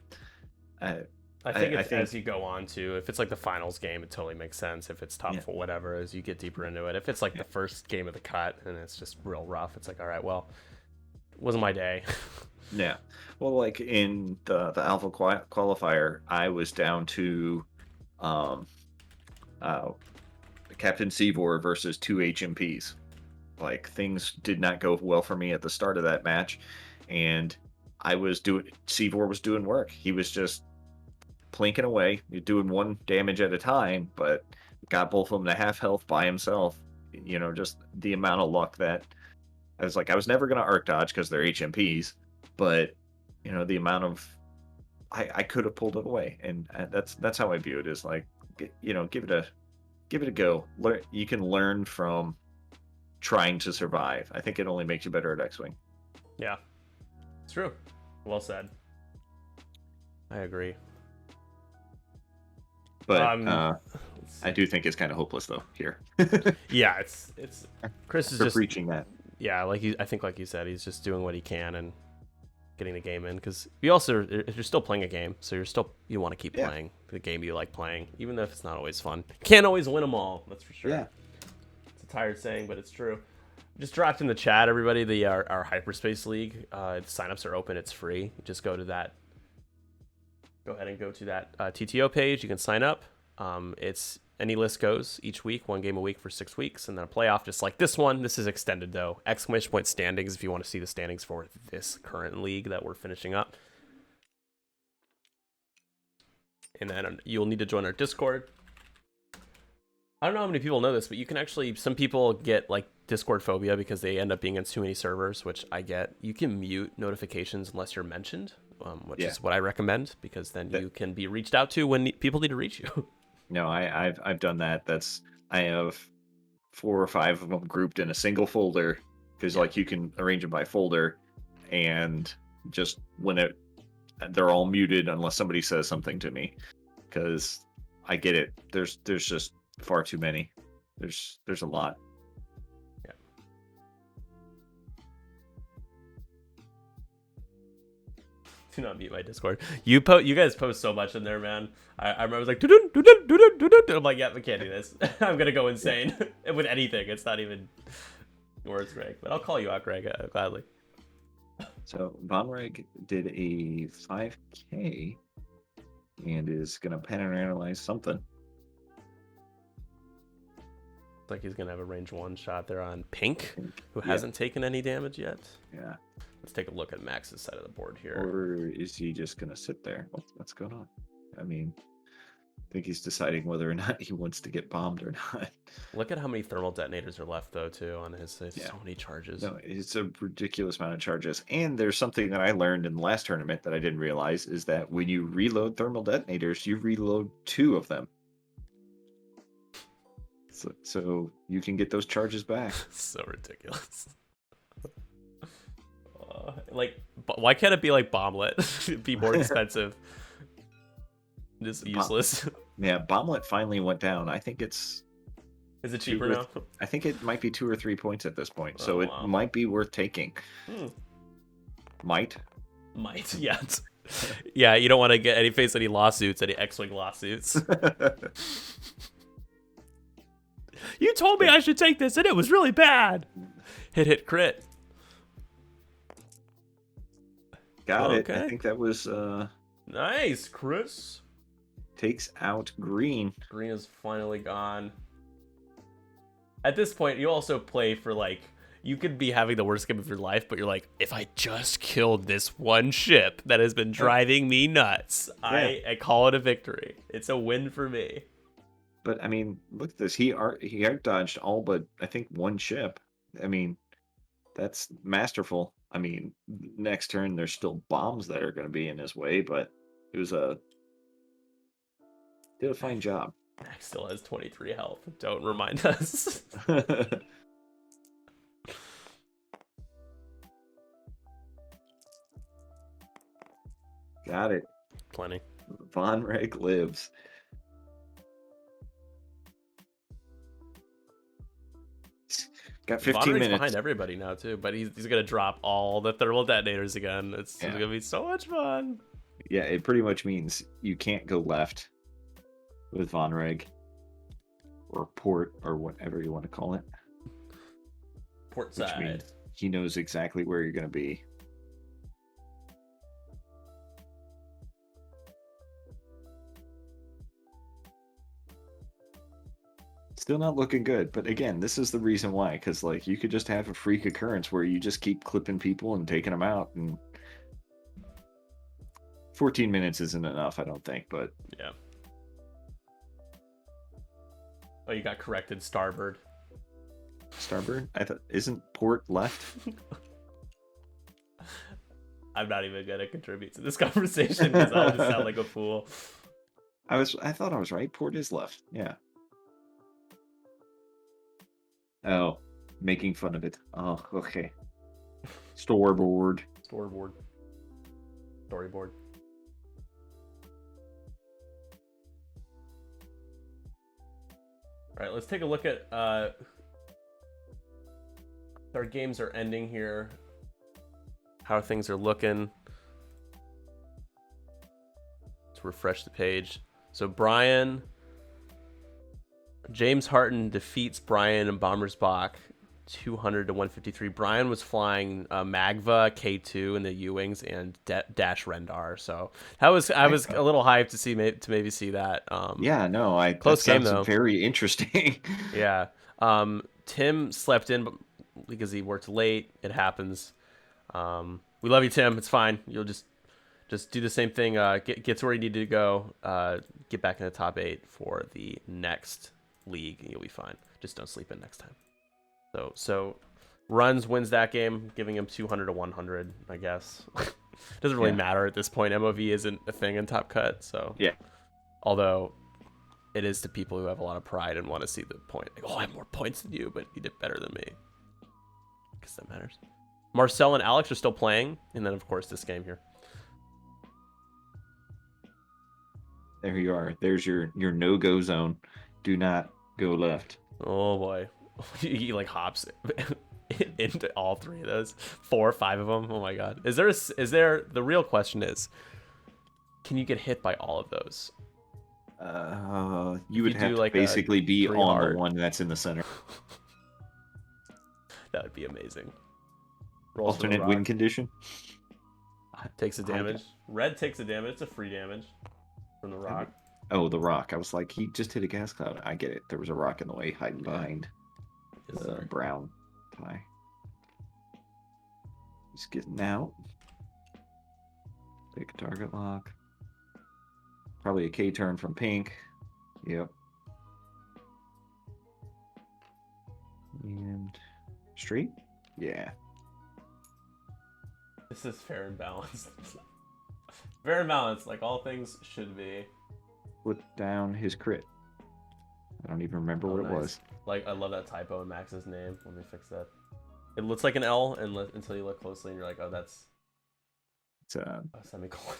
[SPEAKER 2] I think as you go on to, if it's like the finals game, it totally makes sense. If it's top for whatever, as you get deeper into it. If it's like the first game of the cut and it's just real rough, it's like, all right, well, it wasn't my day.
[SPEAKER 1] Yeah. Well, like in the Alpha qualifier, I was down to Captain Seavor versus 2 HMPs. Like, things did not go well for me at the start of that match, and Seavor was doing work. He was just plinking away, doing 1 damage at a time, but got both of them to half health by himself. Just the amount of luck that I was like, I was never going to arc dodge because they're HMPs, but the amount of I could have pulled it away, and that's how I view it. Is like, give it a go. You can learn from trying to survive. I think it only makes you better at X-Wing.
[SPEAKER 2] Yeah, it's true. Well said. I agree.
[SPEAKER 1] But I do think it's kind of hopeless though here.
[SPEAKER 2] Yeah, it's Chris is just
[SPEAKER 1] preaching that.
[SPEAKER 2] Yeah, I think like you said, he's just doing what he can and getting the game in, because you're still playing a game, so you want to keep playing the game you like playing, even if it's not always fun. Can't always win them all, that's for sure.
[SPEAKER 1] Yeah,
[SPEAKER 2] it's a tired saying, but it's true. Just dropped in the chat, everybody, our Hyperspace League signups are open. It's free. Just go ahead and go to that TTO page. You can sign up. It's any list goes each week, 1 game a week for 6 weeks, and then a playoff just like this one. This is extended though. Exclamation point standings if you want to see the standings for this current league that we're finishing up. And then you'll need to join our Discord. I don't know how many people know this, but you can actually, some people get like Discord phobia because they end up being in too many servers, which I get. You can mute notifications unless you're mentioned, which is what I recommend, because then you can be reached out to when people need to reach you.
[SPEAKER 1] No, I've done that. I have 4 or 5 of them grouped in a single folder, because like you can arrange them by folder, and just they're all muted unless somebody says something to me, because I get it. There's just far too many. There's a lot.
[SPEAKER 2] Do not mute my Discord. You guys post so much in there, man. I remember I was like, doo-doo, doo-doo, doo-doo, doo-doo. I'm like, yeah, we can't do this. I'm gonna go insane with anything. It's not even words, Greg. But I'll call you out, Greg, gladly.
[SPEAKER 1] So Vonreg did a 5K and is gonna pattern analyze something.
[SPEAKER 2] Looks like he's gonna have a range 1 shot there on Pink, who
[SPEAKER 1] Yeah.
[SPEAKER 2] hasn't taken any damage yet.
[SPEAKER 1] Yeah.
[SPEAKER 2] Let's take a look at Max's side of the board here.
[SPEAKER 1] Or is he just gonna sit there? What's going on? I mean, I think he's deciding whether or not he wants to get bombed or not.
[SPEAKER 2] Look at how many thermal detonators are left, though, too, on his.
[SPEAKER 1] Yeah.
[SPEAKER 2] So many charges.
[SPEAKER 1] No, it's a ridiculous amount of charges. And there's something that I learned in the last tournament that I didn't realize is that when you reload thermal detonators, you reload 2 of them. So you can get those charges back.
[SPEAKER 2] So ridiculous. Like, why can't it be like Bomblet? It'd be more expensive. Just useless.
[SPEAKER 1] Yeah, Bomblet finally went down. I think it's...
[SPEAKER 2] Is it cheaper now?
[SPEAKER 1] I think it might be 2 or 3 points at this point. So it
[SPEAKER 2] wow.
[SPEAKER 1] might be worth taking. Might,
[SPEAKER 2] yeah. Yeah, you don't want to face any lawsuits, any X-Wing lawsuits. You told me I should take this, and it was really bad. Hit crit.
[SPEAKER 1] Got it. I
[SPEAKER 2] Okay.
[SPEAKER 1] think that was
[SPEAKER 2] Nice, Chris.
[SPEAKER 1] takes out green.
[SPEAKER 2] Green is finally gone. At this point, you also play for, like, you could be having the worst game of your life, but you're like, if I just killed this one ship that has been driving me nuts,
[SPEAKER 1] Yeah.
[SPEAKER 2] I call it a victory. It's a win for me.
[SPEAKER 1] But I mean, look at this. He out dodged all but I think 1 ship. I mean, that's masterful. I mean, next turn there's still bombs that are going to be in his way, but it was did a fine job.
[SPEAKER 2] Max still has 23 health. Don't remind us.
[SPEAKER 1] Got it.
[SPEAKER 2] Plenty.
[SPEAKER 1] Vonreg lives. Got 15
[SPEAKER 2] Vonreg's
[SPEAKER 1] minutes.
[SPEAKER 2] behind everybody now too, but he's gonna drop all the thermal detonators again. It's
[SPEAKER 1] Yeah.
[SPEAKER 2] gonna be so much fun.
[SPEAKER 1] Yeah, it pretty much means you can't go left with Vonreg or port or whatever you want to call it.
[SPEAKER 2] Port
[SPEAKER 1] Which
[SPEAKER 2] side.
[SPEAKER 1] means he knows exactly where you're going to be. Still not looking good, but again, this is the reason why, because like you could just have a freak occurrence where you just keep clipping people and taking them out, and 14 minutes isn't enough, I don't think, but
[SPEAKER 2] Yeah. Oh, you got corrected, starboard.
[SPEAKER 1] Starboard? I thought isn't port left?
[SPEAKER 2] I'm not even gonna contribute to this conversation because I'll just sound like a fool.
[SPEAKER 1] I thought I was right. Port is left. Yeah. Oh, making fun of it. Oh, okay. Storyboard.
[SPEAKER 2] Storyboard. Storyboard. All right, let's take a look at our games are ending here. How things are looking. Let's refresh the page. So James Harton defeats Brian and Bombersbach 200 to 153. Brian was flying Magva K2 in the U-Wings and Dash Rendar. So I was a little hyped to maybe see that.
[SPEAKER 1] Yeah, no,
[SPEAKER 2] close
[SPEAKER 1] that
[SPEAKER 2] game
[SPEAKER 1] sounds
[SPEAKER 2] though.
[SPEAKER 1] Very interesting.
[SPEAKER 2] Yeah. Tim slept in because he worked late. It happens. We love you, Tim. It's fine. You'll just do the same thing. Get to where you need to go. Get back in the top 8 for the next league. You'll be fine. Just don't sleep in next time. So Runs wins that game, giving him 200 to 100, I guess. Doesn't really matter at this point. MOV isn't a thing in Top Cut, so
[SPEAKER 1] Yeah.
[SPEAKER 2] Although it is to people who have a lot of pride and want to see the point. Like, oh, I have more points than you, but you did better than me. I guess that matters. Marcel and Alex are still playing, and then of course this game here.
[SPEAKER 1] There you are. There's your no-go zone. Do not go left.
[SPEAKER 2] Oh boy, he like hops into all three of those, 4 or 5 of them. Oh my god. Is there the real question is, can you get hit by all of those?
[SPEAKER 1] You would
[SPEAKER 2] you
[SPEAKER 1] have
[SPEAKER 2] do
[SPEAKER 1] to
[SPEAKER 2] like a
[SPEAKER 1] basically be
[SPEAKER 2] 3
[SPEAKER 1] on
[SPEAKER 2] hard.
[SPEAKER 1] the one that's in the center.
[SPEAKER 2] That would be amazing. Rolls for the
[SPEAKER 1] Alternate win
[SPEAKER 2] rock.
[SPEAKER 1] condition.
[SPEAKER 2] Takes a damage. Red takes a damage. It's a free damage from the rock.
[SPEAKER 1] Oh, the rock. I was like, he just hit a gas cloud. I get it. There was a rock in the way, hiding behind
[SPEAKER 2] Yes,
[SPEAKER 1] the
[SPEAKER 2] sir.
[SPEAKER 1] brown tie. He's getting out. Take a target lock. Probably a K turn from pink. Yep. And straight? Yeah.
[SPEAKER 2] This is fair and balanced. Fair and balanced, like all things should be.
[SPEAKER 1] Put down his crit. I don't even remember what it was.
[SPEAKER 2] Like, I love that typo in Max's name. Let me fix that. It looks like an L until you look closely and you're like, oh, that's
[SPEAKER 1] It's
[SPEAKER 2] a semicolon.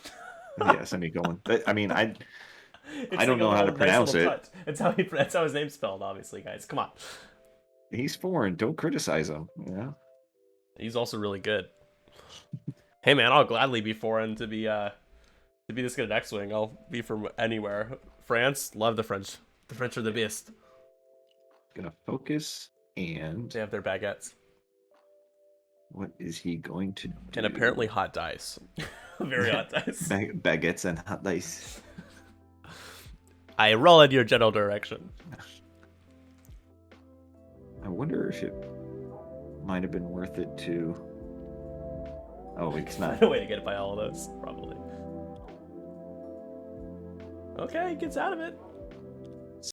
[SPEAKER 1] yeah, semicolon. I mean, I
[SPEAKER 2] It's
[SPEAKER 1] don't know how to pronounce it.
[SPEAKER 2] Touch. That's how his name's spelled, obviously, guys. Come on.
[SPEAKER 1] He's foreign. Don't criticize him. Yeah.
[SPEAKER 2] He's also really good. Hey man, I'll gladly be foreign to be this good at X-Wing. I'll be from anywhere. France, love the French. The French are the best.
[SPEAKER 1] Gonna focus and
[SPEAKER 2] They have their baguettes.
[SPEAKER 1] what is he going to do?
[SPEAKER 2] And apparently hot dice. Very hot dice.
[SPEAKER 1] Baguettes and hot dice.
[SPEAKER 2] I roll in your general direction.
[SPEAKER 1] I wonder if it might have been worth it to. Oh, it's not.
[SPEAKER 2] No way to get it by all of those, probably. Okay, he gets out of it.